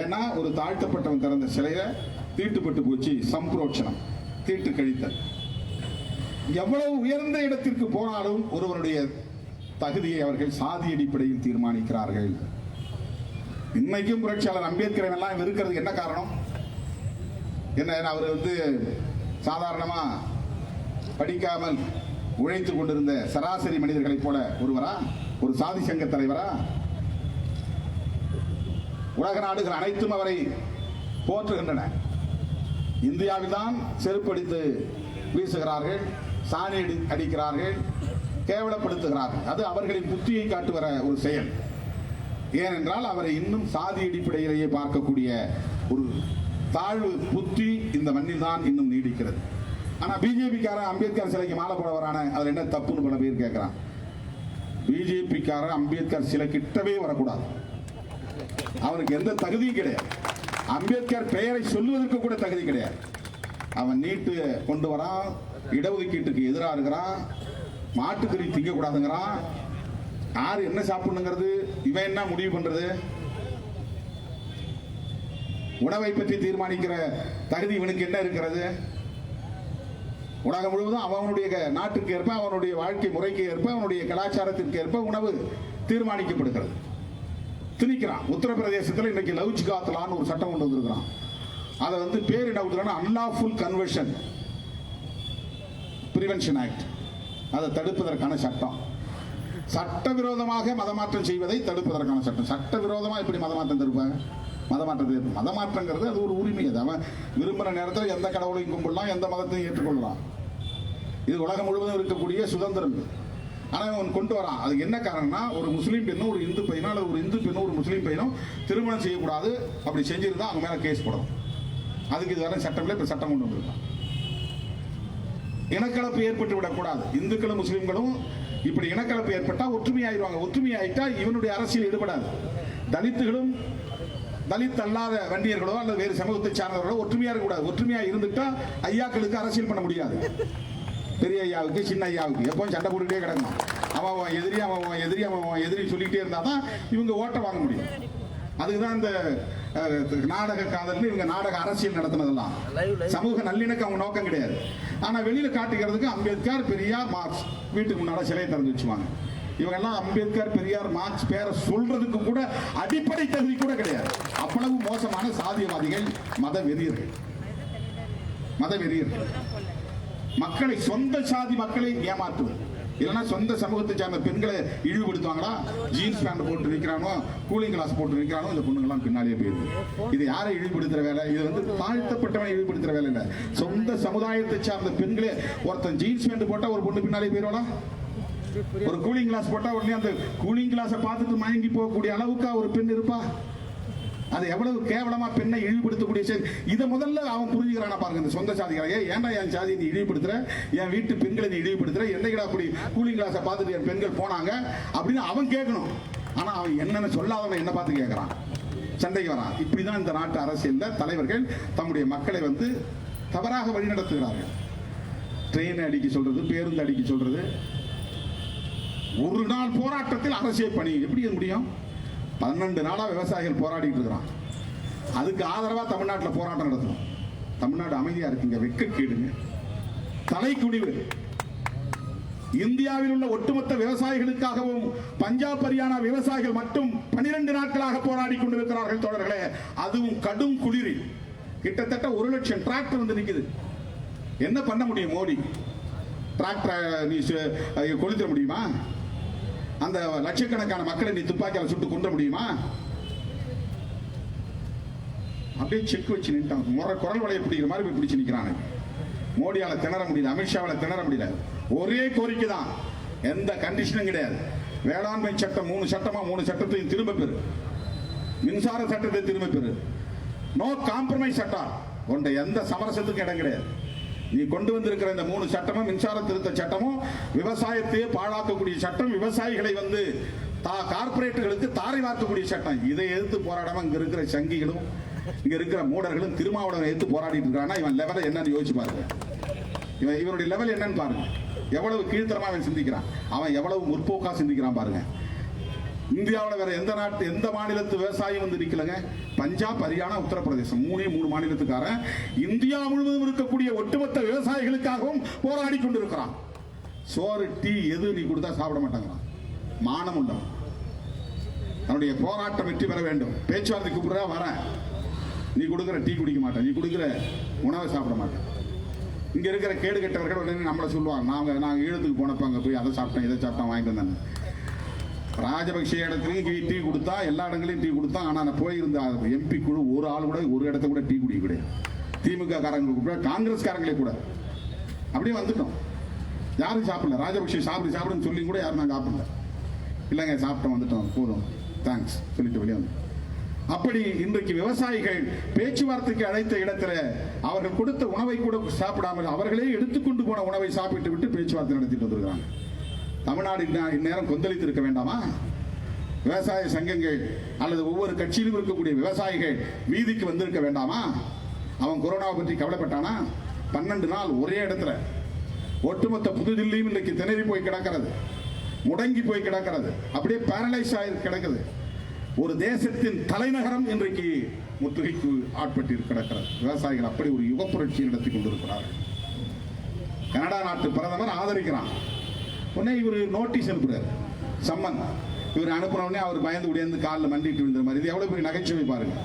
ஏன்னா ஒரு தாழ்த்தப்பட்டவன் திறந்த சிலையை தீட்டுப்பட்டு போச்சு, சம்புரோட்சணம், தீட்டு கழித்தல். எவ்வளவு உயர்ந்த இடத்திற்கு போனாலும் ஒருவருடைய தகுதியை அவர்கள் சாதி அடிப்படையில் தீர்மானிக்கிறார்கள். இன்னைக்கும் புரட்சியாளர் அம்பேத்கரை எல்லாம் இருக்கிறதுக்கு என்ன காரணம்? என்ன, அவர் வந்து சாதாரணமா படிக்காமல் உழைத்து கொண்டிருந்த சராசரி மனிதர்களைப் போல ஒருவரா? ஒரு சாதி சங்க தலைவரா? உலக நாடுகள் அனைத்தும் அவரை போற்றுகின்றன. இந்தியாவில் தான் செருப்படித்து வீசுகிறார்கள், சாணி அடிக்கிறார்கள், கேவலப்படுத்துகிறார்கள். அது அவர்களின் புத்தியை காட்டுகிற ஒரு செயல். ஏனென்றால் அவரை இன்னும் சாதி அடிப்படையிலேயே பார்க்கக்கூடிய ஒரு தாழ்வு புத்தி இந்த மண்ணில் தான் இன்னும் நீடிக்கிறது. ஆனா பிஜேபிக்காரன் அம்பேத்கர் சிலைக்கு மாலை போட வரான, அதுல என்ன தப்புன்னு பல பேர் கேட்கிறான். பிஜேபிக்காரன் அம்பேத்கர் சிலை கிட்டவே வரக்கூடாது. அவனுக்கு எந்த தகுதியும் கிடையாது. அம்பேத்கர் பெயரை சொல்லுவதற்கு கூட தகுதி கிடையாது. அவன் நீட்டு கொண்டு வரான், இடஒதுக்கீட்டுக்கு எதிராக இருக்கிறான், மாட்டுக்கறி திங்க கூடாதுங்கிறான். யாரு என்ன சாப்பிடணுங்கிறது இவன் என்ன முடிவு பண்றது? உணவை பற்றி தீர்மானிக்கிற தகுதி இவனுக்கு என்ன இருக்கிறது? உலகம் முழுவதும் அவனுடைய நாட்டுக்கு ஏற்ப, அவனுடைய வாழ்க்கை முறைக்கு ஏற்ப, அவனுடைய கலாச்சாரத்திற்கு ஏற்ப உணவு தீர்மானிக்கப்படுகிறது. திணிக்கிறான். உத்தரப்பிரதேசத்தில் இன்னைக்கு லவ் ஜிகாத்லான்னு ஒரு சட்டம் கொண்டு வந்திருக்கிறான். அதை வந்து பேர் என்ன கொடுக்குறான்னா அன்லாஃபுல் கன்வர்ஷன் பிரிவென்ஷன் ஆக்ட். அதை தடுப்பதற்கான சட்டம். சட்டவிரோதமாக மதமாற்றம் செய்வதை தடுப்பதற்கான சட்டம். சட்டவிரோதமாக எப்படி மதமாற்றம் தடுப்பாங்க? மதமாற்றங்கிறது அது ஒரு உரிமை. அது அவன் விரும்புகிற நேரத்தில் எந்த கடவுளையும் கும்பிடலாம், எந்த மதத்தையும் ஏற்றுக்கொள்ளலாம். இது உலகம் முழுவதும் இருக்கக்கூடிய சுதந்திரம். ஆனால் அவன் கொண்டு வரான். அதுக்கு என்ன காரணம்னா, ஒரு முஸ்லீம் பெண்ணும் ஒரு இந்து பையனோ அல்லது ஒரு இந்து பெண்ணும் ஒரு முஸ்லீம் பையனும் திருமணம் செய்யக்கூடாது. அப்படி செஞ்சிருந்தா அவங்க மேலே கேஸ் போடும். அதுக்கு இது வரை சட்டம் இல்லை. இப்போ சட்டம் கொண்டு வந்திருக்கான். இனக்கலப்பு ஏற்பட்டு விடக்கூடாது. இந்துக்களும் முஸ்லீம்களும் இப்படி இனக்கலப்பு ஏற்பட்டால் ஒற்றுமையாயிருவாங்க. ஒற்றுமையாயிட்டா இவனுடைய அரசியல் ஈடுபடாது. தலித்துகளும் தலித் அல்லாத வண்டியர்களோ அல்லது வேறு சமூகத்தை சார்ந்தவர்களோ ஒற்றுமையா இருக்கக்கூடாது. ஒற்றுமையா இருந்துட்டா ஐயாக்களுக்கு அரசியல் பண்ண முடியாது. பெரிய ஐயாவுக்கு சின்ன ஐயாவுக்கு எப்பவும் சண்டை போட்டுக்கிட்டே கிடக்கணும். அவன் எதிரி அவன் எதிரி அவன் எதிரி சொல்லிக்கிட்டே இருந்தா தான் இவங்க ஓட்டை வாங்க முடியும். அதுக்குதான் இந்த நாடக காதல்னு இவங்க நாடக அரசியல் நடத்தினதெல்லாம். சமூக நல்லிணக்கம் அவங்க நோக்கம் கிடையாது. ஆனா வெளியில காட்டுகிறதுக்கு அம்பேத்கர், பெரியார், மார்க்ஸ் வீட்டுக்கு முன்னால சிலையை திறந்து வச்சுவாங்க. இவங்கெல்லாம் அம்பேத்கர், பெரியார், மார்க்ஸ் பேரை சொல்றதுக்கு கூட அடிப்படை தகுதி கூட கிடையாது. அவ்வளவு மோசமான சாதியவாதிகள், மத வெறியர்கள். மக்களை, சொந்த சாதி மக்களை ஏமாற்றுவது. இல்லைன்னா சொந்த சமூகத்தை சார்ந்த பெண்களை இழிவுபடுத்துவாங்களா? ஜீன்ஸ் பேண்ட் போட்டு நிற்கிறானோ, கூலிங் கிளாஸ் போட்டு நிற்கிறானோ, இந்த பொண்ணுங்கெல்லாம் பின்னாலேயே போயிருது. இது யாரை இழிவுபடுத்துற வேலை? இது வந்து தாழ்த்தப்பட்டவனை இழிவுபடுத்துற வேலை இல்லை. சொந்த சமுதாயத்தை சார்ந்த பெண்களே, ஒருத்தன் ஜீன்ஸ் பேண்ட் போட்டா ஒரு பொண்ணு பின்னாலே போயிடுவாளா? ஒரு கூலிங் கிளாஸ் போட்டா உடனே அந்த கூலிங் கிளாஸை பார்த்துட்டு மயங்கி போகக்கூடிய அளவுக்கு ஒரு பெண் இருப்பா? அது எவ்வளவு கேவலமா பெண்ணை இழிவுபடுத்தக்கூடிய செயல். இதை முதல்ல அவன் புரிஞ்சுக்கிறான பாருங்க. இந்த சொந்த சாதிகளை ஏன்டா என் சாதியை நீ இழிவுபடுத்துற, என் வீட்டு பெண்களை நீ இழிவுபடுத்துற, என்னைக்கிடா அப்படி கூலிங் கிளாஸை பார்த்துட்டு என் பெண்கள் போனாங்க அப்படின்னு அவன் கேட்கணும். ஆனா அவன் என்னன்னு சொல்லாதவன் என்ன பார்த்து கேட்கறான், சண்டைக்கு வரான். இப்படிதான் இந்த நாட்டு அரசியல்ல தலைவர்கள் தம்முடைய மக்களை வந்து தவறாக வழிநடத்துகிறார்கள். ட்ரெயின் அடிக்க சொல்றது, பேருந்து அடிக்க சொல்றது. ஒரு நாள் போராட்டத்தில் அரசியல் பணி எப்படி முடியும்? 12 நாளா விவசாயிகள் போராடிட்டு இருக்கிறான். அதுக்கு ஆதரவா தமிழ்நாட்டில் போராட்டம் நடத்தணும். தமிழ்நாடு அமைதியா இருக்குங்க. வெட்கக்கேடுங்க, தலைக்குடிவு. இந்தியாவில் உள்ள ஒட்டுமொத்த விவசாயிகளுக்காகவும் பஞ்சாப் ஹரியானா விவசாயிகள் மட்டும் 12 நாட்களாக போராடி கொண்டிருக்கிறார்கள் தோழர்களே. அதுவும் கடும் குளிரில். கிட்டத்தட்ட 1 லட்சம் டிராக்டர் வந்து நிக்குது. என்ன பண்ண முடியும் மோடி? டிராக்டர் நீ கொளுத்திட முடியுமா? அந்த லட்சக்கணக்கான மக்களை நீ துப்பாக்கியால சுட்டு கொன்ற முடியுமா? அப்படியே செக் வச்சு நின்றாங்க. குரல் வளைய பிடிக்கிற மாதிரி போய் பிடிச்சு நிக்கிறாங்க. மோடியால திணற முடியல, அமித்ஷாவால திணற முடியல. ஒரே கோரிக்கை தான், எந்த கண்டிஷனும் கிடையாது. வேளாண்மை சட்டம் 3 சட்டமா 3 சட்டத்தையும் திரும்ப பெறு. மின்சார சட்டத்தை திரும்ப பெறு. நோ காம்ப்ரமைஸ் சட்டம். உண்ட எந்த சமரசத்துக்கும் இடம் கிடையாது. நீ கொண்டு வந்திருக்கிற இந்த 3 சட்டமும், மின்சார திருத்த சட்டமும் விவசாயத்தையே பாழாக்கக்கூடிய சட்டம், விவசாயிகளை வந்து கார்பரேட்டுகளுக்கு தாரை வார்க்கக்கூடிய சட்டம். இதை எதிர்த்து போராடாம இங்க இருக்கிற சங்கிகளும் இங்க இருக்கிற மூடர்களும் திருமாவளவனை எதிர்த்து போராடிட்டு இருக்கானா, இவன் லெவல் என்னன்னு யோசிச்சு பாருங்க. இவனுடைய லெவல் என்னன்னு பாருங்க. எவ்வளவு கீழ்த்தரமா அவன் சிந்திக்கிறான், அவன் எவ்வளவு முற்போக்கா சிந்திக்கிறான் பாருங்க. இந்தியாவில் வேற எந்த நாட்டு எந்த மாநிலத்து விவசாயம் வந்து நிக்கலங்க. பஞ்சாப், ஹரியானா, உத்தரப்பிரதேசம் 3 மாநிலத்துக்காரன் இந்தியா முழுவதும் இருக்கக்கூடிய ஒட்டுமொத்த விவசாயிகளுக்காகவும் போராடி கொண்டிருக்கிறான். சோறு, டீ எது நீ கொடுத்தா சாப்பிட மாட்டாங்கிறான். மானம் உள்ள தன்னுடைய போராட்டம் வெற்றி பெற வேண்டும். பேச்சுவார்த்தை கூப்பிடுறா வரேன், நீ கொடுக்குற டீ குடிக்க மாட்டேன், நீ கொடுக்குற உணவை சாப்பிட மாட்டேன். இங்க இருக்கிற கேடு கெட்டவர்கள் உடனே நம்மளை சொல்லுவாங்க, நாங்க ஈழத்துக்கு போனப்ப அங்க போய் அதை சாப்பிட்டேன் இதை சாப்பிட்டேன் வாங்கிட்டு வந்தேன். ராஜபக்ஷ இடத்துலையும் டீ கொடுத்தா, எல்லா இடங்களையும் டீ கொடுத்தா. ஆனா நான் போயிருந்த எம்பி குழு ஒரு ஆள் கூட ஒரு இடத்த கூட டீ குடிக்க கிடையாது. திமுக காரங்களுக்கு கூட, காங்கிரஸ் காரங்களே கூட அப்படியே வந்துட்டோம். யாரும் சாப்பிடல. ராஜபக்ஷ சாப்பிடுன்னு சொல்லி கூட யாரும் நான் சாப்பிடல. இல்லைங்க சாப்பிட்டோம், வந்துட்டோம், போதும், தேங்க்ஸ் சொல்லிட்டு வெளியே வந்து அப்படி இன்றைக்கு விவசாயிகள் பேச்சுவார்த்தைக்கு அழைத்த இடத்துல அவர்கள் கொடுத்த உணவை கூட சாப்பிடாமல் அவர்களே எடுத்துக்கொண்டு போன உணவை சாப்பிட்டு விட்டு பேச்சுவார்த்தை நடத்திட்டு வந்திருக்கிறாங்க. தமிழ்நாடு இந்நேரம் கொந்தளித்து இருக்க வேண்டாமா? விவசாய சங்கங்கள் அல்லது ஒவ்வொரு கட்சியிலும் இருக்கக்கூடிய விவசாயிகள் வீதிக்கு வந்திருக்க வேண்டாமா? அவன் கொரோனாவை பற்றி கவலைப்பட்டானா? 12 நாள் ஒரே இடத்துல ஒட்டுமொத்த புதுதில்லியும் இன்றைக்கு திணறி போய் கிடக்கிறது, முடங்கி போய் கிடக்கிறது, அப்படியே பேரலைஸ் ஆகி கிடக்குது. ஒரு தேசத்தின் தலைநகரம் இன்றைக்கு முற்றுகைக்கு ஆட்பட்டு கிடக்கிறது. விவசாயிகள் அப்படி ஒரு யுக புரட்சி நடத்தி கொண்டிருக்கிறார்கள். கனடா நாட்டு பிரதமர் ஆதரிக்கிறான். உடனே இவர் நோட்டீஸ் அனுப்புறாரு, சம்மன். இவர் அனுப்புன உடனே அவர் பயந்து உடையந்து காலில் மண்டிட்டு விழுந்த மாதிரி. இது எவ்வளவு பெரிய நகைச்சுவை பாருங்க.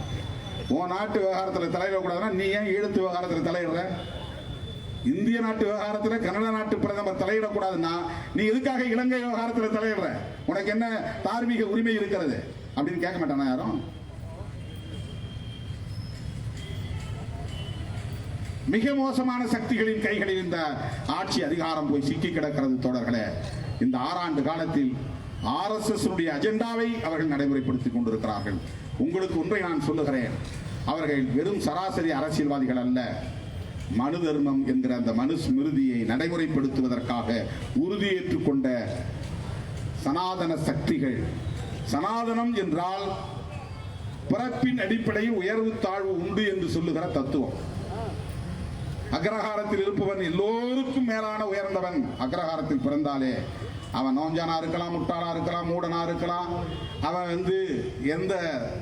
உன் நாட்டு விவகாரத்தில் தலையிடக்கூடாதுன்னா நீ ஏன் ஈழத்து விவகாரத்தில் தலையிடுற? இந்திய நாட்டு விவகாரத்தில் கனடா நாட்டு பிரதமர் தலையிடக்கூடாதுன்னா நீ எதுக்காக இலங்கை விவகாரத்தில் தலையிடுற? உனக்கு என்ன தார்மீக உரிமை இருக்கிறது அப்படின்னு கேட்க மாட்டானா யாரும்? மிக மோசமான சக்திகளின் கைகளில் இந்த ஆட்சி அதிகாரம் போய் சிக்கி கிடக்கிறது. தோழர்களே, இந்த 6 ஆண்டு காலத்தில் RSS அஜெண்டாவை அவர்கள் நடைமுறைப்படுத்திக் கொண்டிருக்கிறார்கள். உங்களுக்கு ஒன்றை நான் சொல்லுகிறேன், அவர்கள் வெறும் சராசரி அரசியல்வாதிகள் அல்ல. மனு தர்மம் என்கிற அந்த மனுஸ்மிருதியை நடைமுறைப்படுத்துவதற்காக உறுதியேற்றுக் கொண்ட சனாதன சக்திகள். சனாதனம் என்றால் பிறப்பின் அடிப்படையில் உயர்வு தாழ்வு உண்டு என்று சொல்லுகிற தத்துவம். அக்ரஹாரத்தில் இருப்பவன் எல்லோருக்கும் மேலான உயர்ந்தவன். அக்ரஹாரத்தில் பிறந்தாலே அவன் நோஞ்சானா இருக்கலாம், முட்டாளா இருக்கலாம், மூடனா இருக்கலாம், அவன் எந்த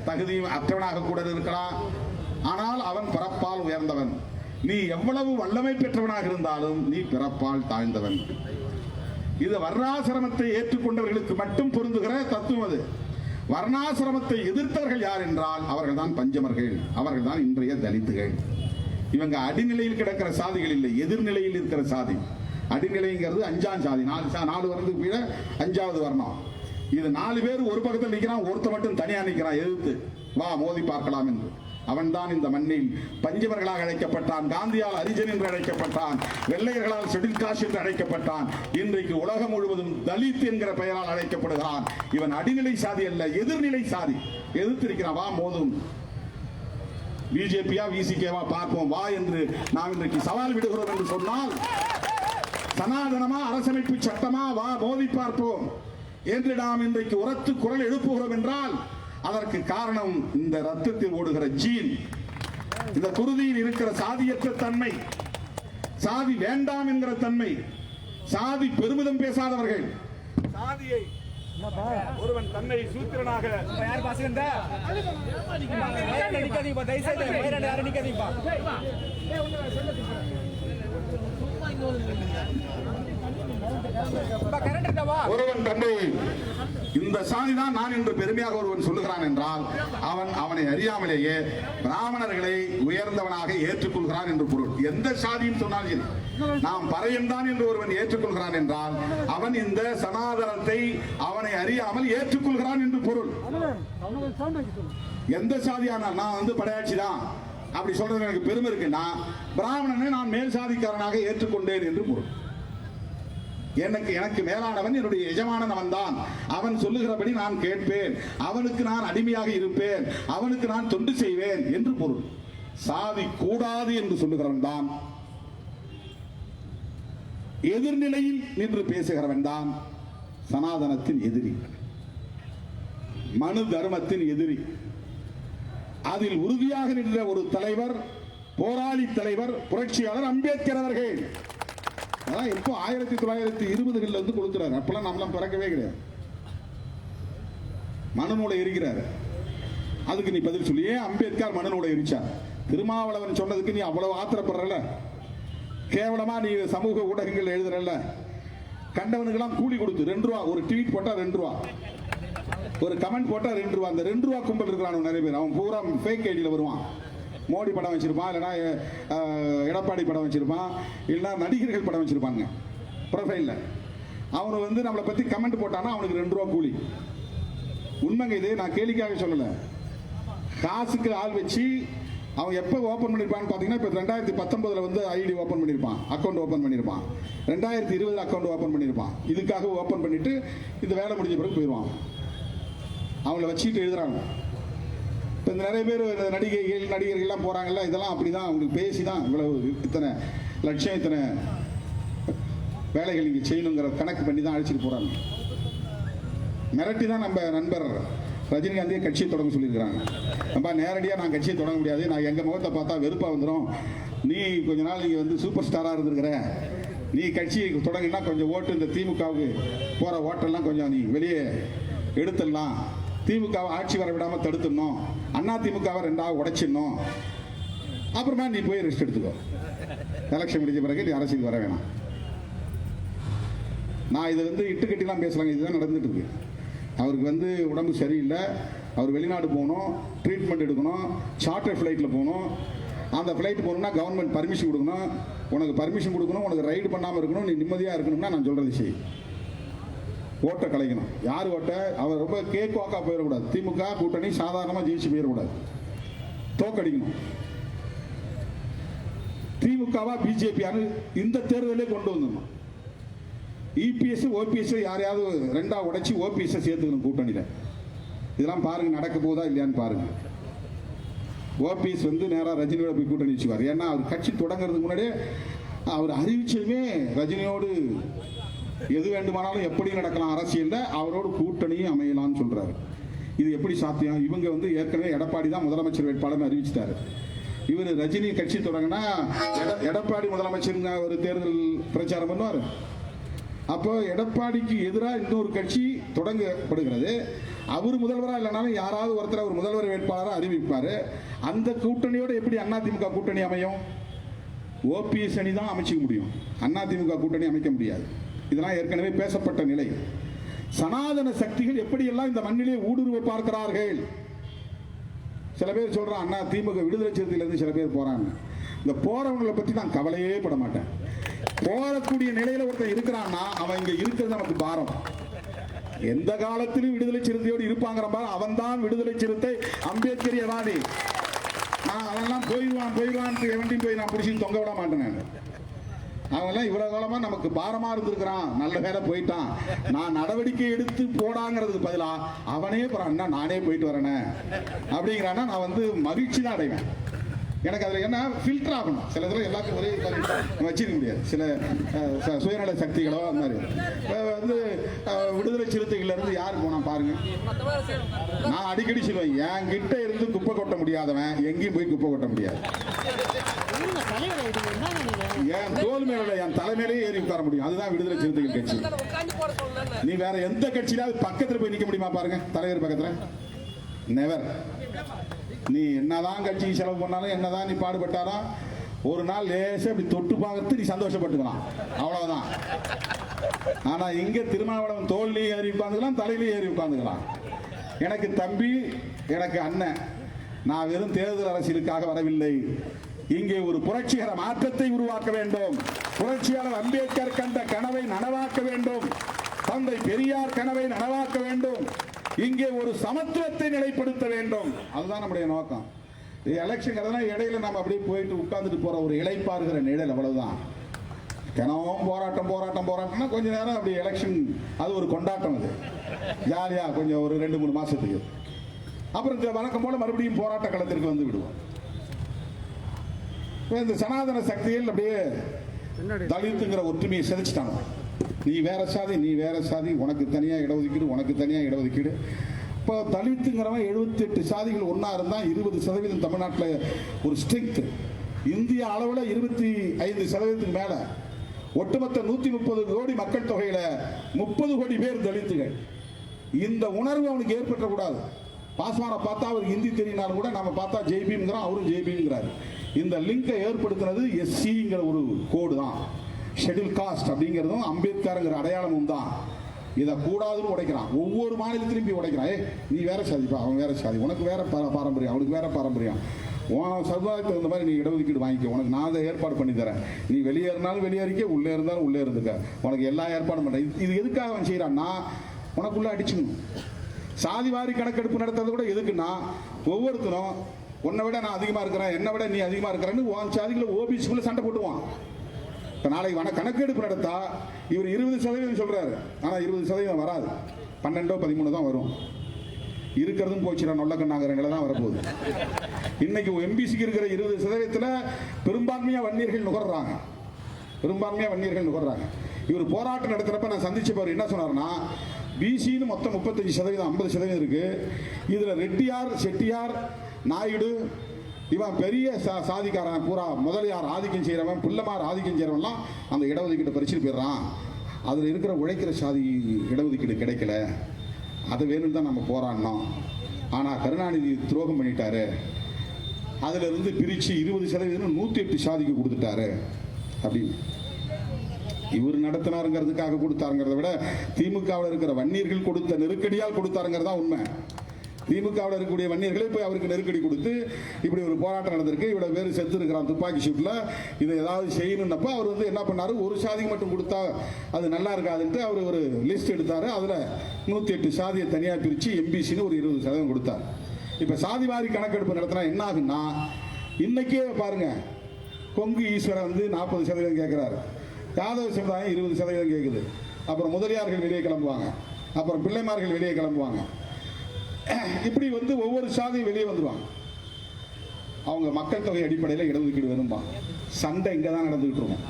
தகுதியும் அற்றவனாக கூட இருக்கலாம். ஆனால் அவன் பிறப்பால் உயர்ந்தவன். நீ எவ்வளவு வல்லமை பெற்றவனாக இருந்தாலும் நீ பிறப்பால் தாழ்ந்தவன். இது வர்ணாசிரமத்தை ஏற்றுக்கொண்டவர்களுக்கு மட்டும் பொருந்துகிற தத்துவம். அது வர்ணாசிரமத்தை எதிர்த்தவர்கள் யார் என்றால் அவர்கள் தான் பஞ்சமர்கள், அவர்கள் தான் இன்றைய தலித்துகள். இவங்க அடிநிலையில் கிடக்கிற சாதிகள் இல்லை, எதிர்நிலையில் இருக்கிற சாதி. அடிநிலைங்கிறது 5ஆம் சாதி, 4 வரதுக்கு கீழே 5வது வர்ணம். இது 4 பேர் ஒரு பக்கத்தில் நிற்கிறான், ஒருத்த மட்டும் தனியா நிற்கிறான் எதிர்த்து. வா மோதி பார்க்கலாம் என்று. அவன் தான் இந்த மண்ணில் பஞ்சமர்களாக அழைக்கப்பட்டான், காந்தியால் அரிஜன் என்று அழைக்கப்பட்டான், வெள்ளையர்களால் ஷெட்யூல் காஸ்ட் என்று அழைக்கப்பட்டான். இன்றைக்கு உலகம் முழுவதும் தலித் என்கிற பெயரால் அழைக்கப்படுகிறான். இவன் அடிநிலை சாதி அல்ல, எதிர்நிலை சாதி. எதிர்த்திருக்கிறான், வா மோதும். பிஜேபியா விசிகேவா பார்ப்போம் வா என்று நாம் இன்றைக்கு சவால் விடுகிறோம் என்று சொன்னால், சனாதனமா அரசமைப்பு சட்டமா வா மோதி பார்ப்போம் என்று நாம் இன்றைக்கு உரத்து குரல் எழுப்புகிறோம் என்றால் அதற்கு காரணம் இந்த ரத்தத்தில் ஓடுகிற ஜீன், இந்த குருதியில் இருக்கிற சாதியற்ற தன்மை, சாதி வேண்டாம் என்கிற தன்மை, சாதி பெருமிதம் பேசாதவர்கள். சாதியை ஒருவன் தன்னை சூத்திரனாக யார் பாசுகின்ற ஒருவன் தன்னை இந்த சாதிதான் நான் என்று பெருமையாக ஒருவன் சொல்லுகிறான் என்றால் அவனை அறியாமலேயே பிராமணர்களை உயர்ந்தவனாக ஏற்றுக்கொள்கிறான் என்று பொருள். எந்த சாதியும் சொன்னாலும் நாம் பறையன் தான் என்று ஒருவன் ஏற்றுக்கொள்கிறான் என்றால் அவன் இந்த சனாதனத்தை அவனை அறியாமல் ஏற்றுக்கொள்கிறான் என்று பொருள். எந்த சாதியான நான் படையாட்சி தான் அப்படி சொல்றது எனக்கு பெருமை இருக்குன்னா பிராமணனை நான் மேல் சாதிக்காரனாக ஏற்றுக்கொண்டேன் என்று பொருள். எனக்கு மேலானவன் என்னுடைய எஜமானன் அவன் தான், அவன் சொல்லுகிறபடி நான் கேட்பேன், அவனுக்கு நான் அடிமையாக இருப்பேன், அவனுக்கு நான் தொண்டு செய்வேன் என்று பொருள். சாதி கூடாது என்று சொல்லுகிறவன் தான், எதிர்நிலையில் நின்று பேசுகிறவன் தான் சனாதனத்தின் எதிரி, மனு தர்மத்தின் எதிரி. அதில் உறுதியாக நின்ற ஒரு தலைவர், போராளி தலைவர், புரட்சியாளர் அம்பேத்கர் அவர்கள். இப்போ 1920களில் கொடுக்கிறார். அப்பெல்லாம் நம்மளாம் பிறக்கவே கிடையாது. மனநூலை எரிக்கிறார். அதுக்கு நீ பதில் சொல்லி, ஏன் அம்பேத்கர் மனநூலை எரிச்சார்? திருமாவளவன் சொன்னதுக்கு நீ அவ்வளவு ஆத்திரப்படுறல, கேவலமா நீ சமூக ஊடகங்கள் எழுதுறல, கண்டவனுக்கெல்லாம் கூலி கொடுத்து 2 ரூபா, ஒரு ட்வீட் போட்டா 2 ரூபா, ஒரு கமெண்ட் போட்டா 2 ரூபா. அந்த 2 ரூபா கும்பல் இருக்கிறான் நிறைய பேர். அவன் பூரா ஃபேக் ஐடியில் வருவான். மோடி படம் வச்சிருப்பான், இல்லைன்னா எடப்பாடி படம் வச்சிருப்பான், இல்லைன்னா நடிகர்கள் படம் வச்சிருப்பாங்க ப்ரொஃபைல்ல. அவனு நம்மளை பத்தி கமெண்ட் போட்டானா அவனுக்கு 2 ரூபா கூலி. உண்மைங்க, இது நான் கேலிக்காக சொல்லல. காசுக்கு ஆள் வச்சு அவன் எப்போ ஓப்பன் பண்ணியிருப்பான்னு பார்த்தீங்கன்னா, இப்போ 2019 ஐடி ஓப்பன் பண்ணியிருப்பான், அக்கௌண்ட் ஓப்பன் பண்ணியிருப்பான். 2020 அக்கௌண்ட் ஓப்பன் பண்ணியிருப்பான். இதுக்காக ஓப்பன் பண்ணிட்டு இந்த வேலை முடிஞ்ச பிறகு போயிடுவான். அவங்கள வச்சுட்டு எழுதுறாங்க. இப்போ இந்த நிறைய பேர் நடிகர்கள்லாம் போகிறாங்கல்ல, இதெல்லாம் அப்படி தான் அவங்களுக்கு பேசி தான் இவ்வளவு இத்தனை லட்சம் இத்தனை வேலைகள் இங்கே செய்யணுங்கிற கணக்கு பண்ணி தான் அழைச்சிட்டு போகிறாங்க. மிரட்டி தான் நம்ம நண்பர் ரஜினிகாந்தியை கட்சியை தொடங்க சொல்லியிருக்கிறாங்க. நம்ம நேரடியாக நான் கட்சியை தொடங்க முடியாது, நான் எங்கள் முகத்தை பார்த்தா வெறுப்பாக வந்துடும், நீ கொஞ்ச நாள் நீங்கள் வந்து சூப்பர் ஸ்டாராக இருந்திருக்கிற, நீ கட்சி தொடங்கினா கொஞ்சம் ஓட்டு இந்த திமுகவுக்கு போகிற ஓட்டெல்லாம் கொஞ்சம் நீ வெளியே எடுத்துடலாம், திமுகவை ஆட்சி வர விடாமல் தடுத்துடணும், அண்ணா திமுகவை ரெண்டாவது உடைச்சிடணும், அப்புறமா நீ போய் ரெஸ்ட் எடுத்துக்கோ, எலெக்ஷன் முடிஞ்ச பிறகு நீ அரசியல் வர வேணாம். நான் இதை வந்து இட்டுக்கட்டிலாம் பேசலாங்க, இதுதான் நடந்துட்டு இருக்கு. அவருக்கு வந்து உடம்பு சரியில்லை, அவர் வெளிநாடு போகணும், ட்ரீட்மெண்ட் எடுக்கணும், சார்ட்டர் ஃப்ளைட்டில் போகணும், அந்த ஃப்ளைட் போகணும்னா கவர்மெண்ட் பர்மிஷன் கொடுக்கணும், உனக்கு பர்மிஷன் கொடுக்கணும், உனக்கு ரைடு பண்ணாமல் இருக்கணும், நீ நிம்மதியாக இருக்கணும்னா நான் சொல்கிறது சரி, ஓட்டை கலைக்கணும். யார் ஓட்டை? அவர் ரொம்ப கேக் வாக்கா போயிடக்கூடாது, திமுக கூட்டணி சாதாரணமாக ஜெயிச்சு போயிடக்கூடாது, தோக்கடிக்கணும். திமுகவா பிஜேபியானு இந்த தேர்தலே கொண்டு வந்துடணும். இபிஎஸ் ஓபிஎஸ் யாரையாவது ரெண்டா உடைச்சி ஓபிஎஸ் சேர்த்துக்கணும் கூட்டணியில். இதெல்லாம் பாருங்க நடக்க போதா இல்லையான்னு பாருங்க. ஓபிஎஸ் வந்து நேராக ரஜினியோட போய் கூட்டணி வச்சுவார். ஏன்னா அவர் கட்சி தொடங்குறதுக்கு முன்னாடியே அவர் அறிவிச்சதுமே ரஜினியோடு எது வேண்டுமானாலும் எப்படி நடக்கலாம் அரசியலில் அவரோடு கூட்டணியும் அமையலாம்னு சொல்றாரு. இது எப்படி சாத்தியம்? இவங்க வந்து ஏற்கனவே எடப்பாடி தான் முதலமைச்சர் வேட்பாளர்னு அறிவிச்சிட்டாரு. இவர் ரஜினி கட்சி தொடங்கினா எடப்பாடி முதலமைச்சருங்க ஒரு தேர்தல் பிரச்சாரம் பண்ணுவார். அப்போ எடப்பாடிக்கு எதிராக இன்னொரு கட்சி தொடங்கப்படுகிறது. அவர் முதல்வராக இல்லைனாலும் யாராவது ஒருத்தர் அவர் முதல்வர் வேட்பாளராக அறிவிப்பார். அந்த கூட்டணியோட எப்படி அதிமுக கூட்டணி அமையும்? ஓபிஎஸ் அணி தான் அமைச்சிக்க முடியும், அதிமுக கூட்டணி அமைக்க முடியாது. இதெல்லாம் ஏற்கனவே பேசப்பட்ட நிலை. சனாதன சக்திகள் எப்படியெல்லாம் இந்த மண்ணிலே ஊடுருவ பார்க்கிறார்கள். சில பேர் சொல்றான் திமுக விடுதலை சிறுத்தையிலிருந்து சில பேர் போறாங்க. இந்த போறவங்களை பற்றி நான் கவலையே பட மாட்டேன். போறக்கூடிய நிலையில ஒருத்தன் இருக்கிறான்னா அவன் இங்க இருக்கிறது நமக்கு பாரம். எந்த காலத்திலும் விடுதலை சிறுத்தையோடு இருப்பாங்கிற மாதிரி அவன் தான் விடுதலை சிறுத்தை அம்பேத்கரியவாதி. நான் அவன்லாம் போயிடுவான் எவன்டையும் போய் நான் பிடிச்சி தொங்க விட மாட்டேன். அவன்லாம் இவ்வளவு காலமா நமக்கு பாரமா இருந்திருக்கிறான், நல்ல வேலை போயிட்டான், நான் நடவடிக்கை எடுத்து போடாங்கிறதுக்கு பதிலா அவனே அண்ணா நானே போயிட்டு வரேனே அப்படிங்கிறான்னா நான் வந்து மகிழ்ச்சி தான் அடைவேன். எனக்கு அதில் என்ன ஃபில்டர் ஆகணும். சில இதில் எல்லாத்தையும் ஒரே வச்சிருக்க முடியாது. சில சுயநல சக்திகளோ அந்த மாதிரி வந்து விடுதலை சிறுத்தைகள்லேருந்து யார் போனா பாருங்க. நான் அடிக்கடி சொல்லுவேன், என் கிட்ட இருந்து குப்பை கொட்ட முடியாதவன் எங்கேயும் போய் குப்பை கொட்ட முடியாது. என் தோல் மேல என் தலைமையிலேயே ஏறி உட்கார முடியும். அதுதான் விடுதலை சிறுத்தைகள் கட்சி. நீ வேற எந்த கட்சியிலாவது பக்கத்தில் போய் நிற்க முடியுமா பாருங்க, தலைவர் பக்கத்தில்? நெவர். நீ என்னதான் கட்சிக்கு செலவு பண்ணாலும் என்னதான் நீ பாடுபட்டாலும் ஒரு நாள் லேசா இப்படி தொட்டு பார்த்து நீ சந்தோஷப்பட்டுக்கலாம், அவ்வளவுதான். ஆனா இங்க திருமாவளவன் தோல்லையும் ஏறி உட்காந்துக்கலாம், தலையிலையும் ஏறி உட்காந்துக்கலாம். எனக்கு தம்பி, எனக்கு அண்ணன். நான் வெறும் தேர்தல் அரசியலுக்காக வரவில்லை. இங்கே ஒரு புரட்சிகர மாற்றத்தை உருவாக்க வேண்டும். புரட்சியாளர் அம்பேத்கர் கண்ட கனவை நனவாக்க வேண்டும். தந்தை பெரியார் கனவை நனவாக்க வேண்டும். இங்கே ஒரு சமத்துவத்தை நிலைப்படுத்த வேண்டும். அதுதான் நம்முடைய நோக்கம். எலெக்ஷன் இடையில நம்ம அப்படியே போயிட்டு உட்கார்ந்துட்டு போற ஒரு இளைப்பாறுகிற நிழல், அவ்வளவுதான். தினமும் போராட்டம்னா கொஞ்ச நேரம் அப்படி எலெக்ஷன் அது ஒரு கொண்டாட்டம், அது ஜாலியா கொஞ்சம் ஒரு 2-3 மாசத்துக்கு. அப்புறம் வழக்கம் போல மறுபடியும் போராட்ட களத்திற்கு வந்து விடுவோம். இந்த சனாதன சக்திகள் அப்படியே தலித்துங்கிற ஒற்றுமையை சிதைச்சிட்டாங்க. நீ வேற சாதி, நீ வேற சாதி, உனக்கு தனியா இடஒதுக்கீடு, உனக்கு தனியா இடஒதுக்கீடு. இப்போ தலித்துங்கிறவன் 78 சாதிகள் ஒன்னா இருந்தா 20% தமிழ்நாட்டில் ஒரு ஸ்ட்ரென்த். இந்திய அளவில் 25% மேல. ஒட்டுமொத்த 130 கோடி மக்கள் தொகையில 30 கோடி பேர் தலித்துகள். இந்த உணர்வு அவனுக்கு ஏற்பட்டக்கூடாது. பாஸ்வானை பார்த்தா அவருக்கு ஹிந்தி தெரியினாலும் கூட நம்ம பார்த்தா ஜெய்பீம்ங்கிறோம், அவரும் ஜெய்பீம்ங்கிறாரு. இந்த லிங்கை ஏற்படுத்துறது எஸ்சிங்கிற ஒரு கோடு தான். ஷெட்யூல் காஸ்ட் அப்படிங்கிறதும் அம்பேத்கர்ங்கிற அடையாளமும் தான். இதை கூடாதுன்னு உடைக்கிறான். ஒவ்வொரு மாநிலத்திலும் போய் உடைக்கிறான். நீ வேற சாதிப்பா, அவன் வேற சாதி, உனக்கு வேற பாரம்பரியம், அவனுக்கு வேற பாரம்பரியம், உன் சமுதாயத்துக்கு தகுந்த மாதிரி நீ இடஒதுக்கீடு வாங்கிக்க, உனக்கு நான் அதை ஏற்பாடு பண்ணி தரேன், நீ வெளியேறினாலும் வெளியேறிக்க, உள்ளே இருந்தாலும் உள்ளே இருந்துக்க, உனக்கு எல்லா ஏற்பாடும் பண்ணுறேன். இது எதுக்காக அவன் செய்கிறான்னா உனக்குள்ள அடிச்சுக்கணும். சாதிவாரி கணக்கெடுப்பு நடத்துறது கூட எதுக்குன்னா ஒவ்வொருத்தரும் உன்னை விட நான் அதிகமாக இருக்கிறேன், என்னை விட நீ அதிகமாக இருக்கிறேன்னு உன் சாதிகளை ஓபிசிக்குள்ள சண்டை போட்டுவான். இப்போ நாளைக்கு கணக்கெடுப்பு நடத்தா இவர் 20% சொல்றாரு, ஆனால் 20% வராது, 12-13 தான் வரும். இருக்கிறதும் போச்சுடா நொல்லக்கண்ணாங்கிறங்கள தான் வரப்போகுது. இன்னைக்கு எம்பிசிக்கு இருக்கிற 20% பெரும்பான்மையா வன்னியர்கள் நுகர்றாங்க. இவர் போராட்டம் நடத்துறப்ப நான் சந்திச்சவர் என்ன சொன்னார்னா, பிசின்னு மொத்தம் 35%, 50% இருக்கு. இதுல ரெட்டியார், செட்டியார், நாயுடு, இவன் பெரிய சாதிக்காரன் பூரா முதலியார் ஆதிக்கம் செய்யறவன், புள்ளமார் ஆதிக்கம் செய்யறவன்லாம் அந்த இடஒதுக்கீட்டை பறிச்சுட்டு போயிடுறான். அதுல இருக்கிற உழைக்கிற சாதி இடஒதுக்கீடு கிடைக்கல, அதை வேணும் தான் நம்ம போராடினோம். ஆனா கருணாநிதி துரோகம் பண்ணிட்டாரு, அதுல இருந்து பிரிச்சு 20% 108 சாதிக்கு கொடுத்துட்டாரு அப்படின்னு இவர் நடத்தினாருங்கிறதுக்காக கொடுத்தாருங்கிறத விட திமுகவில் இருக்கிற வன்னியர்கள் கொடுத்த நெருக்கடியால் கொடுத்தாருங்கிறதா உண்மை. திமுகவில் இருக்கக்கூடிய வன்னியர்களே போய் அவருக்கு நெருக்கடி கொடுத்து இப்படி ஒரு போராட்டம் நடந்திருக்கு, இவ்வளவு பேர் செத்து இருக்கிறான் துப்பாக்கி சூட்டில், இதை ஏதாவது செய்யணும்னப்ப அவர் வந்து என்ன பண்ணாரு, ஒரு சாதிக்கு மட்டும் கொடுத்தா அது நல்லா இருக்காதுன்ட்டு அவர் ஒரு லிஸ்ட் எடுத்தாரு. அதில் 108 சாதியை தனியாக பிரித்து எம்பிசின்னு ஒரு 20% கொடுத்தார். இப்போ சாதிவாரி கணக்கெடுப்பு நடத்தினா என்ன ஆகுன்னா, இன்னைக்கே பாருங்க, கொங்கு ஈஸ்வரன் வந்து 40% கேட்கிறாரு, யாதவ சமுதாயம் 20% கேட்குது, அப்புறம் முதலியார்கள் வெளியே கிளம்புவாங்க, அப்புறம் பிள்ளைமார்கள் வெளியே கிளம்புவாங்க. இப்படி வந்து ஒவ்வொரு சாதியும் வெளியே வந்துடுவாங்க. அவங்க மக்கள் தொகை அடிப்படையில் இடஒதுக்கீடு வேணும்பா. சண்டை இங்கே தான் நடந்துகிட்டு இருக்கும்.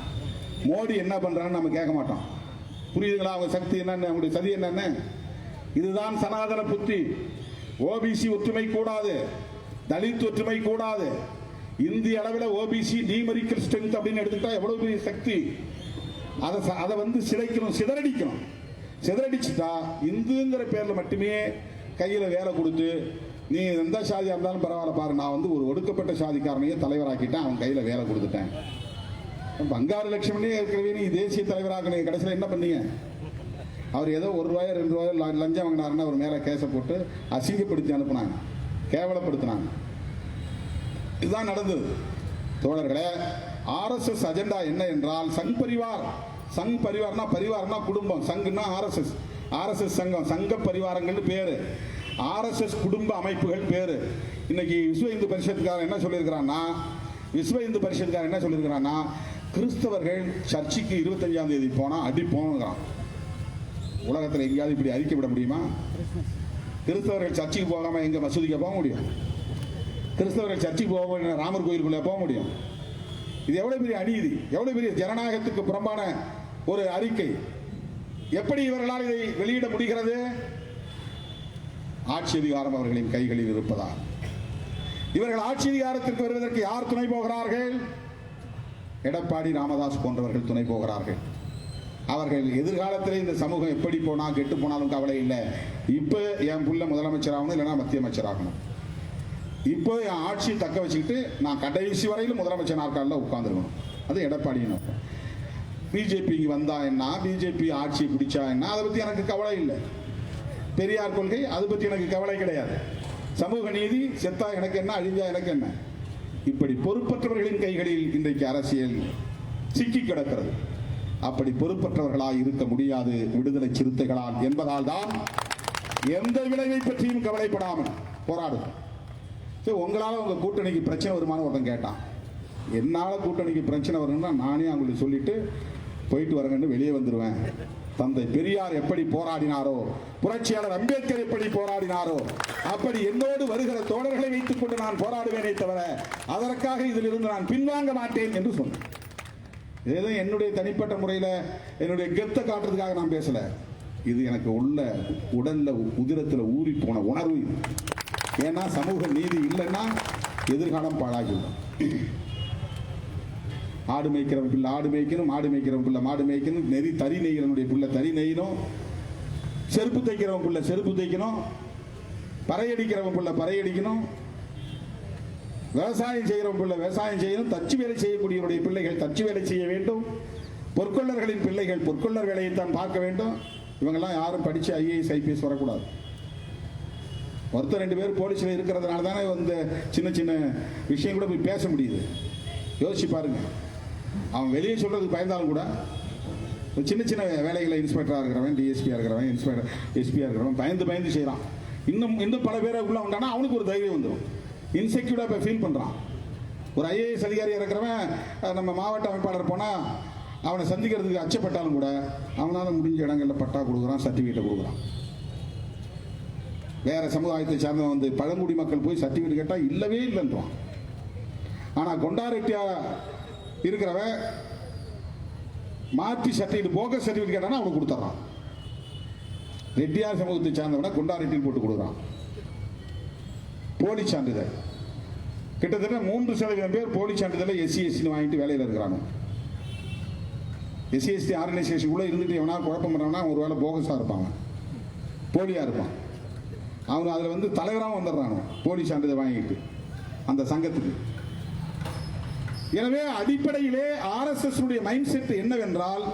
மோடி என்ன பண்றான்னு நம்ம கேட்க மாட்டோம். புரியுதுங்களா? அவங்க சக்தி என்னன்னு, அவங்களுடைய சதி என்னன்னு. இதுதான் சனாதன புத்தி. ஓபிசி ஒற்றுமை கூடாது, தலித் ஒற்றுமை கூடாது. இந்திய அளவில் ஓபிசி நியூமெரிக்கல் ஸ்ட்ரென்த் அப்படின்னு எடுத்துக்கிட்டா எவ்வளவு பெரிய சக்தி. அதை வந்து சிதைக்கணும், சிதறடிச்சுட்டா இந்துங்கிற பேர்ல மட்டுமே கையில வேலை கொடுத்து, நீ எந்த சாதியா இருந்தாலும் பரவாயில்ல பாரு, நான் வந்து ஒரு ஒடுக்கப்பட்ட சாதிக்காரனையே தலைவராக்கிட்டேன், அவன் கையில வேலை கொடுத்துட்டேன். பங்காரு லட்சுமணே இருக்கிறவே நீ தேசிய தலைவராக கடைசியில் என்ன பண்ணீங்க? அவர் ஏதோ ₹1 ₹2 லஞ்சம் வாங்கினாருன்னு அவர் மேல கேச போட்டு அசிங்கப்படுத்தி அனுப்புனாங்க, கேவலப்படுத்தினாங்க. இதுதான் நடந்தது தோழர்களே. ஆர்எஸ்எஸ் அஜெண்டா என்ன என்றால் சங் பரிவார்னா குடும்பம், சங்குன்னா ஆர்எஸ்எஸ் சங்கம், சங்க பரிவாரங்கள் பேரு, ஆர்எஸ்எஸ் குடும்ப அமைப்புகள் பேரு. இன்னைக்கு விஸ்வ இந்து பரிஷத்துக்காரன் என்ன சொல்லியிருக்கிறான்னா, கிறிஸ்தவர்கள் சர்ச்சுக்கு 25ஆம் தேதி போனா அடிப்போங்கிறான். உலகத்தில் எங்கேயாவது இப்படி அறிக்கை விட முடியுமா? கிறிஸ்தவர்கள் சர்ச்சுக்கு போகாம எங்க மசூதிக்கு போக முடியும்? கிறிஸ்தவர்கள் சர்ச்சுக்கு போக ராமர் கோயிலுக்குள்ள போக முடியும்? இது எவ்வளவு பெரிய அநீதி, எவ்வளவு பெரிய ஜனநாயகத்துக்கு புறம்பான ஒரு அறிக்கை. எப்படி இவர்களால் இதை வெளியிட முடிகிறது? ஆட்சி அதிகாரம் அவர்களின் கைகளில் இருப்பதால். இவர்கள் ஆட்சி அதிகாரத்திற்கு வருவதற்கு யார் துணை போகிறார்கள்? எடப்பாடி ராமதாஸ் போன்றவர்கள் துணை போகிறார்கள். அவர்கள் எதிர்காலத்தில் இந்த சமூகம் எப்படி போனா கெட்டு போனாலும் கவலை இல்லை, இப்ப என் புள்ள முதலமைச்சராகணும், இல்லைன்னா மத்திய அமைச்சராகணும், இப்போ என் ஆட்சியை தக்க வச்சுக்கிட்டு நான் கடைசி வரையிலும் முதலமைச்சர் நாற்காலில் உட்கார்ந்துருக்கணும். அது எடப்பாடியின் நோக்கம். பிஜேபி வந்தா என்ன, பிஜேபி ஆட்சியை பிடிச்சா என்ன, அதை பத்தி எனக்கு கவலை இல்லை. பெரியார் கொள்கை, அதை பத்தி எனக்கு கவலை கிடையாது. சமூக நீதி, செத்தா எனக்கு என்ன, அழிஞ்சா எனக்கு என்ன. இப்படி பொறுப்பற்றவர்களின் கைகளில் இன்றைக்கு அரசியல் சிக்கி கிடக்கிறது. அப்படி பொறுப்பற்றவர்களால் இருக்க முடியாது விடுதலை சிறுத்தைகளால் என்பதால் தான் எந்த விளைவை பற்றியும் கவலைப்படாமல் போராடும். உங்களால உங்க கூட்டணிக்கு பிரச்சனை வருமானு ஒருத்தன் கேட்டான். என்னால கூட்டணிக்கு பிரச்சனை வரும்னா நானே அவங்களுக்கு சொல்லிட்டு போயிட்டு வரங்கன்னு வெளியே வந்துடுவேன். தந்தை பெரியார் எப்படி போராடினாரோ, புரட்சியாளர் அம்பேத்கர் எப்படி போராடினாரோ, அப்படி என்னோடு வருகிற தோழர்களை வைத்துக் கொண்டு நான் போராடுவேனே தவிர அதற்காக இதிலிருந்து நான் பின்வாங்க மாட்டேன் என்று சொன்னேன். ஏதோ என்னுடைய தனிப்பட்ட முறையில் என்னுடைய கெத்தை காட்டுறதுக்காக நான் பேசல. இது எனக்கு உள்ள உடல்ல உதிரத்தில் ஊறி போன உணர்வு இது. ஏன்னா சமூக நீதி இல்லைன்னா எதிர்காலம் பாழாகிவிடும். ஆடு மேய்க்கிறவன் பிள்ளை ஆடு மேய்க்கணும், மாடு மேய்க்கிறவன் பிள்ளை மாடு மேய்க்கணும், நெறி தறி நெய்கிறவனுடைய பிள்ளை தறி நெய்யணும், செருப்பு தைக்கிறவன் பிள்ளை செருப்பு தைக்கணும், பறையடிக்கிறவன் பிள்ளை பறையடிக்கணும், விவசாயம் செய்கிறவன் பிள்ளை விவசாயம் செய்யணும், தச்சு வேலை செய்யக்கூடியவருடைய பிள்ளைகள் தச்சு வேலை செய்ய வேண்டும், பொற்கொள்ளர்களின் பிள்ளைகள் பொற்கொள்ளர் வேலையை தான் பார்க்க வேண்டும். இவங்கெல்லாம் யாரும் படிச்சு ஐஏஎஸ் ஐபிஎஸ் வரக்கூடாது. ஒருத்தர் 2 பேர் போலீஸ்ல இருக்கிறதுனால தானே இந்த சின்ன சின்ன விஷயம் கூட போய் பேச முடியுது. யோசிச்சு பாருங்க. அவன் வெளியே சொல்றதுக்கு பயந்தாலும் கூட சின்ன சின்ன வேலைகளை இன்ஸ்பெக்டராக இருக்கிறவன், டிஎஸ்பியாக இருக்கிறவன், எஸ்பியாக இருக்கிறவன் பயந்து செய்கிறான். இன்னும் பல பேரை உள்ள வந்தானா அவனுக்கு ஒரு தைரியம் வந்துடும். இன்செக்யூர்டாக இப்போ ஃபீல் பண்ணுறான். ஒரு ஐஏஎஸ் அதிகாரியாக இருக்கிறவன் நம்ம மாவட்ட அமைப்பாளர் போனால் அவனை சந்திக்கிறதுக்கு அச்சப்பட்டாலும் கூட அவனால் முடிஞ்ச இடங்களில் பட்டா கொடுக்குறான், சர்டிஃபிகேட்டை கொடுக்குறான். வேற சமுதாயத்தை சார்ந்தவன் வந்து பழங்குடி மக்கள் போய் சர்டிபிகேட் கேட்டா இல்லவே இல்லைன்றான். ஆனா கொண்டாரெட்டியா இருக்கிறவன் மாற்றி சர்டிபிகேட் போக சர்டிபிகேட் கேட்டானா அவனுக்கு கொடுத்துறான். ரெட்டியார் சமூகத்தை சார்ந்தவன கொண்டாரெட்டியில் போட்டு கொடுக்குறான் போலி சான்றிதழ். கிட்டத்தட்ட 3% பேர் போலி சான்றிதழை எஸ்சி எஸ்டி வாங்கிட்டு வேலையில் இருக்கிறாங்க. எஸ்சி எஸ்டி ஆர்கனைசேஷன் கூட இருந்துட்டு எவனா குழப்பம் பண்ணான்னா ஒரு வேலை போகஸா இருப்பாங்க, போலியா இருப்பான். அவன் அதில் வந்து தலைவராக வந்துடுறானோ போலி சான்றிதழ் வாங்கிட்டு அந்த சங்கத்துக்கு. எனவே அடிப்படையிலே ஆர்எஸ்எஸ் மைண்ட் செட் என்னவென்றால்,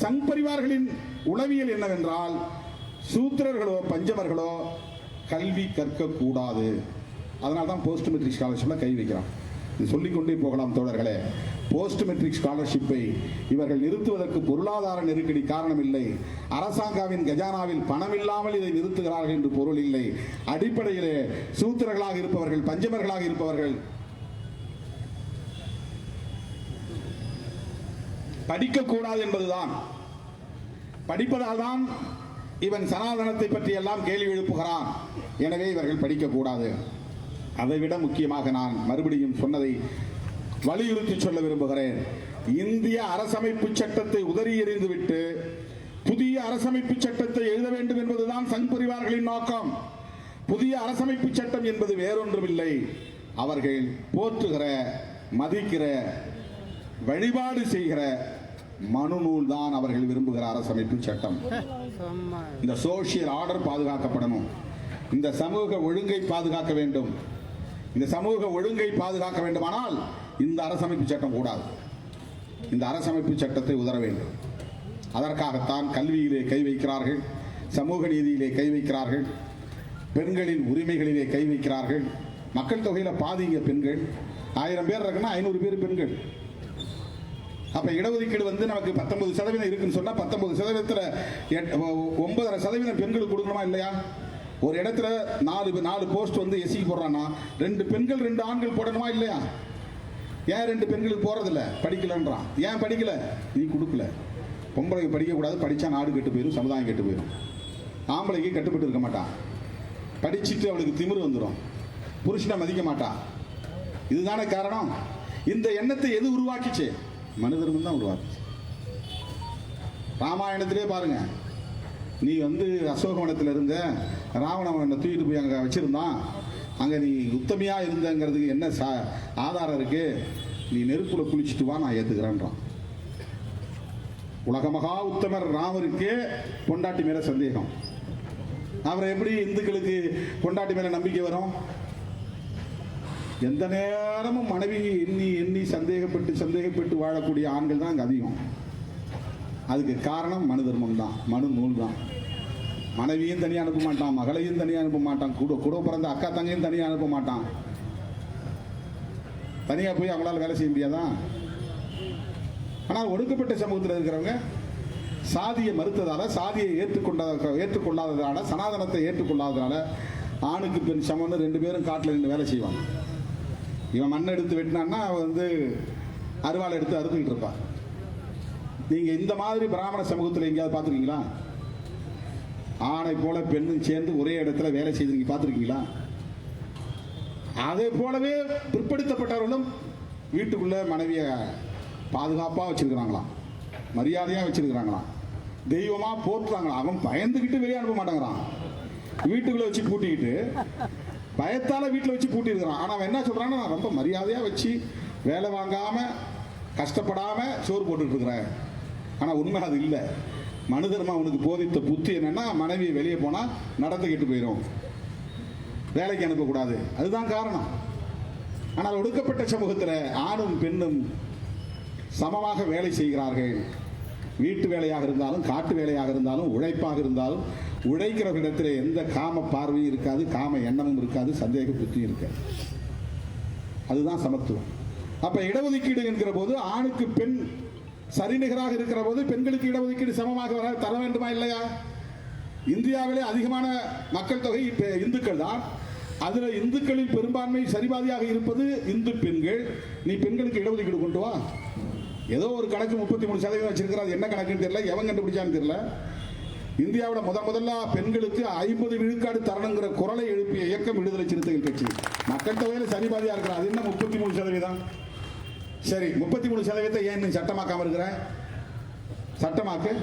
சங் பரிவார்களின் உளவியல் என்னவென்றால், சூத்திரர்களோ பஞ்சமர்களோ கல்வி கற்கக்கூடாது. அதனால தான் போஸ்ட் மெட்ரிக் ஸ்காலர்ஷிப்ல கை வைக்கிறான். இது சொல்லிக்கொண்டே போகலாம் தோழர்களே. போஸ்ட் மெட்ரிக் ஸ்காலர்ஷிப்பை இவர்கள் நிறுத்துவதற்கு பொருளாதார நெருக்கடி காரணம் இல்லை. அரசாங்கவின் கஜானாவில் பணம் இல்லாமல் இதை நிறுத்துகிறார்கள் என்று பொருள் இல்லை. அடிப்படையிலே சூத்திரர்களாக இருப்பவர்கள், பஞ்சமர்களாக இருப்பவர்கள் படிக்கக்கூடாது என்பதுதான். படிப்பதால் தான் இவன் சனாதனத்தை பற்றி எல்லாம் கேள்வி எழுப்புகிறான். எனவே இவர்கள் படிக்கக்கூடாது. அதைவிட முக்கியமாக நான் மறுபடியும் சொன்னதை வலியுறுத்தி சொல்ல விரும்புகிறேன். இந்திய அரசமைப்பு சட்டத்தை உதறி எறிந்துவிட்டு புதிய அரசமைப்பு சட்டத்தை எழுத வேண்டும் என்பதுதான் சங் பரிவார்களின் நோக்கம். புதிய அரசமைப்பு சட்டம் என்பது வேறொன்றுமில்லை, அவர்கள் போற்றுகிற, மதிக்கிற, வழிபாடு செய்கிற மனு நூல் தான் அவர்கள் விரும்புகிற அரசமைப்பு சட்டம். இந்த சோசியல் ஆர்டர் பாதுகாக்கப்படணும். இந்த சமூக ஒழுங்கை பாதுகாக்க வேண்டும். இந்த சமூக ஒழுங்கை பாதுகாக்க வேண்டுமானால் இந்த அரசமைப்பு சட்டம் கூடாது. இந்த அரசமைப்பு சட்டத்தை உதற வேண்டும். அதற்காகத்தான் கல்வியிலே கை வைக்கிறார்கள், சமூக நீதியிலே கை வைக்கிறார்கள், பெண்களின் உரிமைகளிலே கை வைக்கிறார்கள். மக்கள் தொகையில பாதிங்க பெண்கள். 1000 பேர் இருக்குன்னா 500 பேர் பெண்கள். அப்ப இடஒதுக்கீடு வந்து நமக்கு 19% இருக்குன்னு சொன்னா 19%த்துல 9.5% பெண்களுக்கு கொடுக்கணுமா இல்லையா? ஒரு இடத்துல 4 போஸ்ட் வந்து எஸ்சி போடுறான்னா 2 பெண்கள் 2 ஆண்கள் போடணுமா இல்லையா? ஏன் 2 பெண்களுக்கு போறதில்ல? படிக்கலன்றான். ஏன் படிக்கல? நீ கொடுக்கல. பொம்பளைக்கு படிக்க கூடாது, படிச்சா நாடு கெட்டு போயிடும், சமுதாயம் கெட்டு போயிடும். ஆம்பளைக்கு கட்டுப்பட்டு இருக்க மாட்டான். படிச்சுட்டு அவளுக்கு திமிரு வந்துடும், புருஷனை மதிக்க மாட்டான். இதுதானே காரணம். இந்த எண்ணத்தை எது உருவாக்கிச்சு? மனு தர்மம் தான் உருவாக்குச்சு. ராமாயணத்திலே பாருங்க, நீ வந்து அசோகவனத்தில் இருந்த, ராவணன் தூக்கிட்டு போய் அங்கே வச்சிருந்தான், அங்கே நீ உத்தமையா இருந்தங்கிறதுக்கு என்ன ஆதாரம் இருக்கு? நீ நெருப்புல குளிச்சுட்டு வா, நான் ஏத்துக்கிறேன்றான். உலகமகா உத்தமர் ராமருக்கு பொண்டாட்டி மேல சந்தேகம். அவரை எப்படி இந்துக்களுக்கு பொண்டாட்டி மேல நம்பிக்கை வரும்? எந்த நேரமும் மனைவி எண்ணி எண்ணி சந்தேகப்பட்டு வாழக்கூடிய ஆண்கள் தான் அங்கே அதிகம். அதுக்கு காரணம் மனு தர்மம் தான், மனு நூல் தான். மனைவியும் தனியாக அனுப்ப மாட்டான், மகளையும் தனியாக அனுப்ப மாட்டான், கூட பிறந்த அக்கா தங்கையும் தனியாக அனுப்ப மாட்டான். தனியாக போய் அவங்களால வேலை செய்ய முடியாதான்? ஆனால் ஒடுக்கப்பட்ட சமூகத்தில் இருக்கிறவங்க சாதியை மறுத்ததால, சாதியை ஏற்றுக்கொள்ளாததால, சனாதனத்தை ஏற்றுக்கொள்ளாததால ஆணுக்கு பெண் சமம்னு 2 பேரும் காட்டில் நின்று வேலை செய்வாங்க. இவன் மண் எடுத்து வெட்டினான்னா அவன் வந்து அருவாள் எடுத்து அறுத்துக்கிட்டு இருப்பான். நீங்க இந்த மாதிரி பிராமண சமூகத்தில் எங்கேயாவது பார்த்துருக்கீங்களா? ஆணை போல பெண்ணும் சேர்ந்து ஒரே இடத்துல வேலை செய்து பார்த்துருக்கீங்களா? அதே போலவே பிற்படுத்தப்பட்டவர்களும் வீட்டுக்குள்ள மனைவிய பாதுகாப்பா வச்சிருக்கிறாங்களாம், மரியாதையா வச்சிருக்கிறாங்களாம், தெய்வமா போற்றுறாங்களாம். அவன் பயந்துகிட்டு வெளியே அனுப்ப மாட்டேங்கிறான், வீட்டுக்குள்ள வச்சு பூட்டிக்கிட்டு, பயத்தால வீட்டில் வச்சு பூட்டி இருக்கிறான். ஆனா அவன் என்ன சொல்றான்னா, நான் ரொம்ப மரியாதையா வச்சு வேலை வாங்காம கஷ்டப்படாம சோறு போட்டுட்டு இருக்கிறேன். ஆனா உண்மை அது இல்லை. மனு தர்மம் அவனுக்கு போதித்த புத்தி என்னன்னா, மனைவி வெளியே போனா நடந்து கெட்டு போயிடும், வேலைக்கு அனுப்பக்கூடாது. அதுதான் காரணம். ஆனால் ஒடுக்கப்பட்ட சமூகத்தில் ஆணும் பெண்ணும் சமமாக வேலை செய்கிறார்கள். வீட்டு வேலையாக இருந்தாலும், காட்டு வேலையாக இருந்தாலும், உழைப்பாக இருந்தாலும், உழைக்கிறவர்களிடத்தில் எந்த காம பார்வையும் இருக்காது, காம எண்ணமும் இருக்காது, சந்தேக புத்தியும் இருக்காது. அதுதான் சமத்துவம். அப்ப இடஒதுக்கீடு என்கிற போது ஆணுக்கு பெண் சரிநிகராக இருக்கிற போது பெண்களுக்கு இடஒதுக்கீடு சமமாக தர வேண்டுமா இல்லையா? இந்தியாவிலே அதிகமான மக்கள் தொகை இந்துக்கள் தான். அதுல இந்துக்களில் பெரும்பான்மை சரிபாதியாக இருப்பது இந்து பெண்கள். நீ பெண்களுக்கு இடஒதுக்கீடு கொண்டு வா. ஏதோ ஒரு கணக்கு 33% வச்சிருக்கிற, அது என்ன கணக்குன்னு தெரியல, எவன் கண்டுபிடிச்சான்னு தெரியல. இந்தியாவில் முதல்ல பெண்களுக்கு 50 விழுக்காடு தரணுங்கிற குரலை எழுப்பிய இயக்கம் விடுதலை சிறுத்தைகள் கட்சி. மக்கள் தொகையில் சரிபாதியா இருக்கிறார். அது என்ன 33%? சரி, 33% ஏன் நீ சட்டமாக்காம இருக்கிற? சட்டமாக்கு.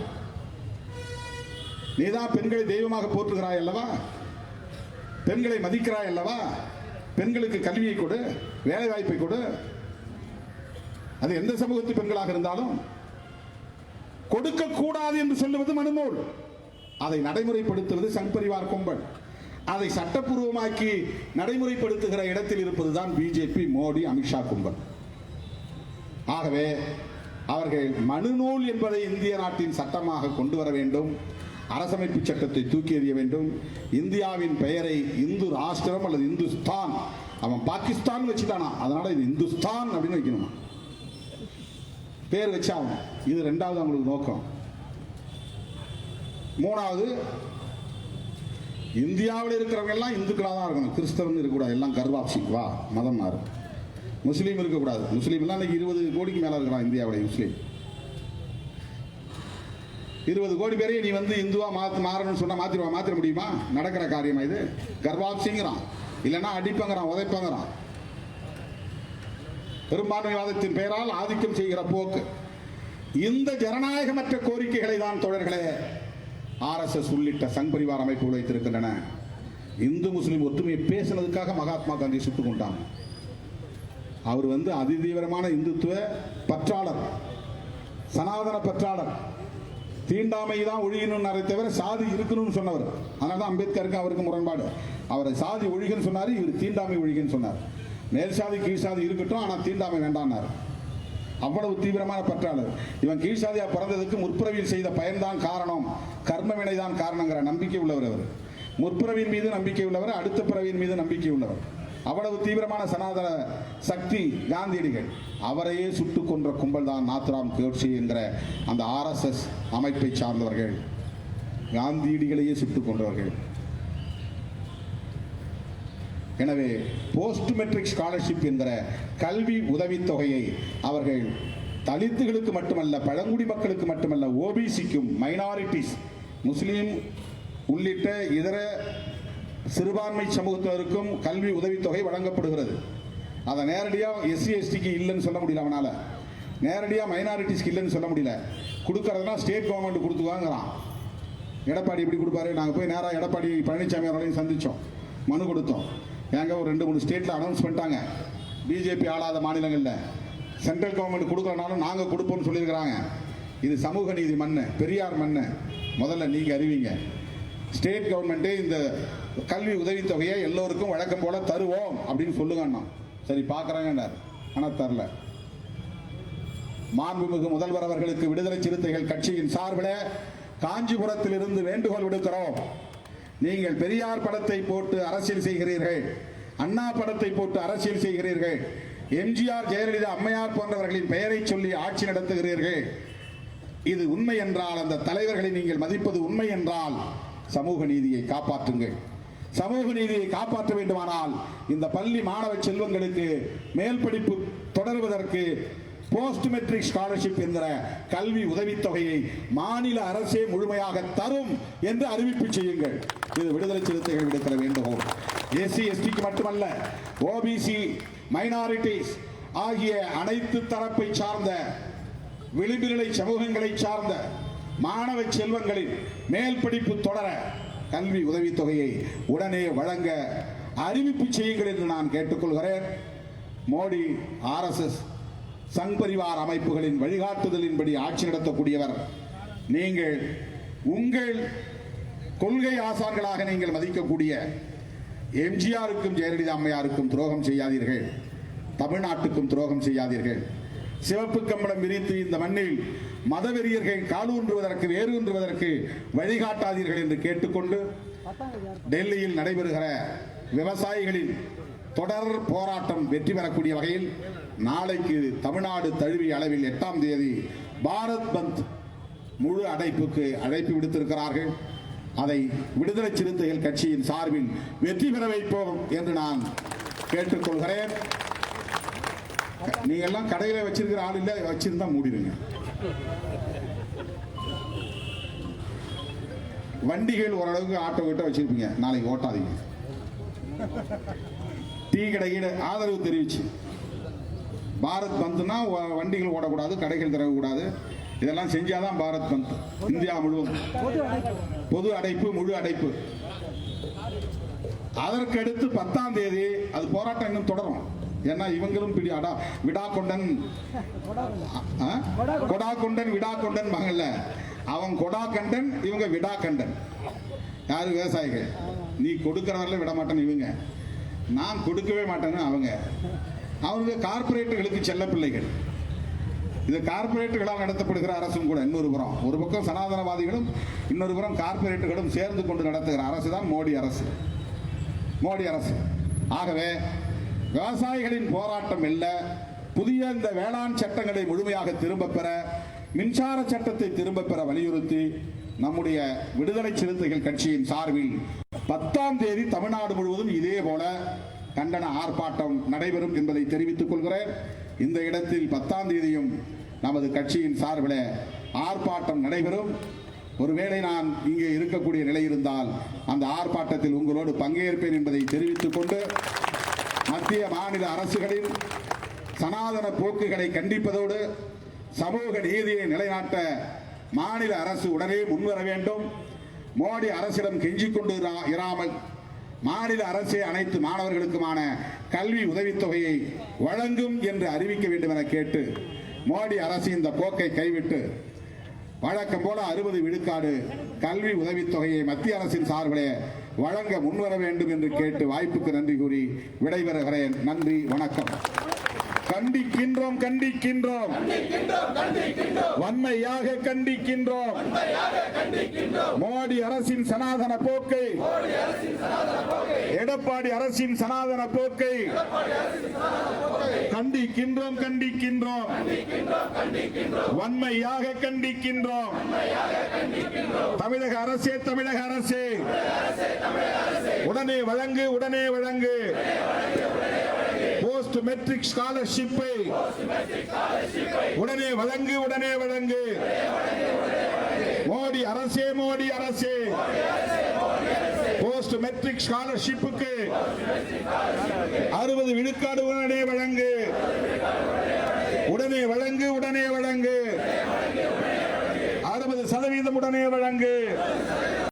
நீதான் பெண்களை தெய்வமாக போற்றுகிறாய் அல்லவா, பெண்களை மதிக்கிறாய் அல்லவா, பெண்களுக்கு கல்வியை கொடு, வேலை வாய்ப்பை கொடு. அது எந்த சமூகத்து பெண்களாக இருந்தாலும் கொடுக்க கூடாது என்று சொல்லுவது மனுநூல், அதை நடைமுறைப்படுத்துவது சங் பரிவார் கும்பல். அதை சட்டப்பூர்வமாக்கி நடைமுறைப்படுத்துகிற இடத்தில் இருப்பதுதான் பிஜேபி, மோடி, அமித்ஷா கும்பல். ஆகவே அவர்கள் மனுநூல் என்பதை இந்திய நாட்டின் சட்டமாக கொண்டு வர வேண்டும். அரசமைப்பு சட்டத்தை தூக்கி எறிய வேண்டும். இந்தியாவின் பெயரை இந்து ராஷ்டிரம் அல்லது இந்துஸ்தான், அவன் பாகிஸ்தான் வச்சுட்டானா, அதனால இது இந்துஸ்தான் அப்படின்னு வைக்கணுமா, பேர் வச்சாகும். இது ரெண்டாவது அவங்களுக்கு நோக்கம். மூணாவது, இந்தியாவில் இருக்கிறவங்க எல்லாம் இந்துக்களாக தான் இருக்கணும், கிறிஸ்தவன் இருக்கக்கூடாது, எல்லாம் கர்வாப்சி வா மதம் மாறு. முஸ்லீம் இருக்கக்கூடாது, முஸ்லீம் எல்லாம் இன்னைக்கு 20 கோடிக்கு மேல இருக்கிறான் இந்தியாவுடைய முஸ்லீம். 20 கோடி பேரையும் நீ வந்து இந்துவா மாறணும்னு சொன்னா மாத்திர முடியுமா? நடக்கிற காரியமா இது? கர்வாப்சிங்கிறான், இல்லைன்னா அடிப்பங்கிறான், உதைப்பங்கிறான். பெரும்பான்மைவாதத்தின் பெயரால் ஆதிக்கம் செய்கிற போக்கு. இந்த ஜனநாயகமற்ற கோரிக்கைகளை தான் தோழர்களே RSS உள்ளிட்ட சங் பரிவார் அமைப்புகள் வைத்திருக்கின்றன. இந்து முஸ்லிம் ஒற்றுமையை பேசினதுக்காக மகாத்மா காந்தி சுட்டுக் கொண்டாங்க. அவர் வந்து அதிதீவிரமான இந்துத்துவ பற்றாளர், சனாதன பற்றாளர். தீண்டாமை தான் ஒழியணும்னு தவிர சாதி இருக்கணும்னு சொன்னவர். அதனால தான் அம்பேத்கருக்கு அவருக்கு முரண்பாடு. அவரை சாதி ஒழிகன்னு சொன்னார், இவர் தீண்டாமை ஒழிகன்னு சொன்னார். மேல் சாதி கீழ் சாதி இருக்கட்டும், ஆனால் தீண்டாமை வேண்டாம்னார். அவ்வளவு தீவிரமான பற்றாளர். இவன் கீழ் சாதியா பிறந்ததுக்கு முற்பிறவியில் செய்த பயன்தான் காரணம், கர்ம வினைதான் காரணங்கிற நம்பிக்கை உள்ளவர் அவர். முற்பிறவியின் மீது நம்பிக்கை உள்ளவர், அடுத்த பிறவியின் மீது நம்பிக்கை உள்ளவர். அவ்வளவு தீவிரமான சனாதன சக்தி காந்தியடிகள். அவரையே சுட்டுக் கொன்ற கும்பல் தான் நாத்ராம் கோட்சே என்கிற அந்த RSS அமைப்பை சார்ந்தவர்கள். காந்தியடிகளையே சுட்டுக் கொன்றவர்கள். எனவே போஸ்ட் மெட்ரிக் ஸ்காலர்ஷிப் என்கிற கல்வி உதவித்தொகையை அவர்கள் தலித்துகளுக்கு மட்டுமல்ல, பழங்குடி மக்களுக்கு மட்டுமல்ல, ஓபிசிக்கும், மைனாரிட்டிஸ், முஸ்லீம் உள்ளிட்ட இதர சிறுபான்மை சமூகத்தினருக்கும் கல்வி உதவித்தொகை வழங்கப்படுகிறது. அதை நேரடியாக SC STக்கு இல்லைன்னு சொல்ல முடியல, அவனால நேரடியாக மைனாரிட்டிஸ்க்கு இல்லைன்னு சொல்ல முடியல. கொடுக்கறதுனா ஸ்டேட் கவர்மெண்ட் கொடுத்துவாங்கிறான். எடப்பாடி எப்படி கொடுப்பாரு? நாங்கள் போய் நேராக எடப்பாடி பழனிசாமி அவர்களையும் சந்தித்தோம், மனு கொடுத்தோம். ஏங்க ஒரு 2-3 ஸ்டேட்டில் அனௌன்ஸ் பண்ணிட்டாங்க, பிஜேபி ஆளாத மாநிலங்களில் சென்ட்ரல் கவர்மெண்ட் கொடுக்கறனாலும் நாங்கள் கொடுப்போம்னு சொல்லியிருக்கிறாங்க. இது சமூக நீதி மண்ணு, பெரியார் மண்ணு. முதல்ல நீங்கள் அறிவிங்க. ஸ்டேட் கவர்மெண்ட்டே இந்த கல்வி உதவித்தொகையை எல்லோருக்கும் வழக்கம் போல தருவோம் அப்படின்னு சொல்லுங்க. சரி பார்க்குறாங்கன்னார், ஆனால் தரல. மாண்புமிகு முதல்வர் அவர்களுக்கு விடுதலை சிறுத்தைகள் கட்சியின் சார்பில் காஞ்சிபுரத்திலிருந்து வேண்டுகோள் விடுக்கிறோம். நீங்கள் பெரியார் படத்தை போட்டு அரசியல் செய்கிறீர்கள், அண்ணா படத்தை போட்டு அரசியல் செய்கிறீர்கள், எம்ஜிஆர், ஜெயலலிதா, அம்மையார் போன்றவர்களின் பெயரை சொல்லி ஆட்சி நடத்துகிறீர்கள். இது உண்மை என்றால், அந்த தலைவர்களை நீங்கள் மதிப்பது உண்மை என்றால், சமூக நீதியை காப்பாற்றுங்கள். சமூக நீதியை காப்பாற்ற வேண்டுமானால் இந்த பள்ளி மாணவ செல்வங்களுக்கு மேல் படிப்பு தொடர்வதற்கு போஸ்ட் மெட்ரிக் ஸ்காலர்ஷிப் என்கிற கல்வி உதவித்தொகையை மாநில அரசே முழுமையாக தரும் என்று அறிவிப்பு செய்யுங்கள். இது விடுதலை சிறுத்தைகள் விடுக்கிற வேண்டுகோள். SC STக்கு மட்டுமல்ல, OBC, மைனாரிட்டிஸ் ஆகிய அனைத்து தரப்பை சார்ந்த விளிம்புநிலை சமூகங்களை சார்ந்த மாணவ செல்வங்களின் மேல் படிப்பு தொடர கல்வி உதவித்தொகையை உடனே வழங்க அறிவிப்பு செய்யுங்கள் என்று நான் கேட்டுக்கொள்கிறேன். மோடி, RSS, சங் பரிவார் அமைப்புகளின் வழிகாட்டுதலின்படி ஆட்சி நடத்தக்கூடியவர். நீங்கள் உங்கள் கொள்கை ஆசான்களாக நீங்கள் மதிக்கக்கூடிய எம்ஜிஆருக்கும் ஜெயலலிதா அம்மையாருக்கும் துரோகம் செய்யாதீர்கள், தமிழ்நாட்டுக்கும் துரோகம் செய்யாதீர்கள். சிவப்பு கம்பளம் விரித்து இந்த மண்ணில் மதவெறியர்கள் காலூன்றுவதற்கு, வேரூன்றுவதற்கு வழிகாட்டாதீர்கள் என்று கேட்டுக்கொண்டு, டெல்லியில் நடைபெறுகிற விவசாயிகளின் தொடர் போராட்டம் வெற்றி பெறக்கூடிய வகையில் நாளைக்கு தமிழ்நாடு தழுவிய அளவில் 8ஆம் தேதி பாரத் பந்த் முழு அடைப்புக்கு அழைப்பு விடுத்திருக்கிறார்கள். அதை விடுதலை சிறுத்தைகள் கட்சியின் சார்பில் வெற்றி பெற வைப்போம் என்று நான் கேட்டுக்கொள்கிறேன். நீங்க எல்லாம் கடையில வச்சிருக்கிற ஆள் இல்ல, வச்சிருந்தா மூடிடுங்க. வண்டிகள் ஓரளவுக்கு ஆட்டோ கிட்ட வச்சிருப்பீங்க, நாளைக்கு ஓட்டாதீங்க. டீ கடைக்கு ஆதரவு தெரிவிச்சு பாரத் பந்த்னா வண்டிகள் ஓடக்கூடாது, கடைகள் திறக்கக்கூடாது, இதெல்லாம் செஞ்சாதான் பாரத் பந்த். இந்தியா முழுவதும் பொது அடைப்பு, முழு அடைப்பு. அதற்கு அடுத்து 10ஆம் தேதி அது போராட்டம் இன்னும் தொடரும். ஏன்னா இவங்களும் விடாக்கொண்டன் கொடாக்கொண்டன் விடாக்கொண்டன் மகன்ல, அவன் கொடாக்கண்டன், இவங்க விடாக்கண்டன். யாரு? விவசாயிகள். நீ கொடுக்கிறவர்கள விட மாட்டேன்னு இவங்க, நான் கொடுக்கவே மாட்டேன்னு அவங்க. அவங்க கார்பரேட்டுகளுக்கு செல்ல பிள்ளைகள். இது கார்பரேட்டுகளால் நடத்தப்படுகிற அரசும் கூட. இன்னொரு புறம், ஒரு பக்கம் சனாதனவாதிகளும், இன்னொரு புறம் கார்பரேட்டுகளும் சேர்ந்து கொண்டு நடத்துகிற அரசு தான் மோடி அரசு. மோடி அரசு. ஆகவே விவசாயிகளின் போராட்டம் இல்ல, புதிய இந்த வேளாண் சட்டங்களை முழுமையாக திரும்ப பெற, மின்சார சட்டத்தை திரும்ப பெற வலியுறுத்தி நம்முடைய விடுதலை சிறுத்தைகள் கட்சியின் சார்பில் 10ஆம் தேதி தமிழ்நாடு முழுவதும் இதே போல கண்டன ஆர்ப்பாட்டம் நடைபெறும் என்பதை தெரிவித்துக் கொள்கிறேன். இந்த இடத்தில் 10ஆம் தேதியும் நமது கட்சியின் சார்பில் ஆர்ப்பாட்டம் நடைபெறும். ஒருவேளை நான் இங்கே இருக்கக்கூடிய நிலை இருந்தால் அந்த ஆர்ப்பாட்டத்தில் உங்களோடு பங்கேற்பேன் என்பதை தெரிவித்துக் கொண்டு, மத்திய மாநில அரசுகளின் சனாதன போக்குகளை கண்டிப்பதோடு சமூக நீதியை நிலைநாட்ட மாநில அரசு உடனே முன்வர வேண்டும். மோடி அரசிடம் கெஞ்சிக் கொண்டு இராமல் மாநில அரசே அனைத்து மாணவர்களுக்குமான கல்வி உதவித்தொகையை வழங்கும் என்று அறிவிக்க வேண்டும் என கேட்டு, மோடி அரசு இந்த போக்கை கைவிட்டு வழக்கம் போல 60 விழுக்காடு கல்வி உதவித்தொகையை மத்திய அரசின் சார்பிலே வழங்க முன்வர வேண்டும் என்று கேட்டு வாய்ப்புக்கு நன்றி கூறி விடைபெறுகிறேன். நன்றி, வணக்கம். கண்டிக்கின்றோம், கண்டிக்கின்றோம், வன்மையாக கண்டிக்கின்றோம் மோடி அரசின் சனாதன போக்கை, எடப்பாடி அரசின் சனாதன போக்கை கண்டிக்கின்றோம், கண்டிக்கின்றோம், வன்மையாக கண்டிக்கின்றோம். தமிழக அரசே, தமிழக அரசே, உடனே வழங்கு, உடனே வழங்கு. போஸ்ட் மெட்ரிக் ஸ்காலர்ஷிப்பை உடனே வழங்கு, உடனே வழங்கு. மோடி அரசே, மோடி அரசே, போஸ்ட் மெட்ரிக் ஸ்காலர்ஷிப்புக்கு 60 விழுக்காடு உடனே வழங்கு, உடனே வழங்கு, உடனே வழங்கு. 60% உடனே வழங்கு.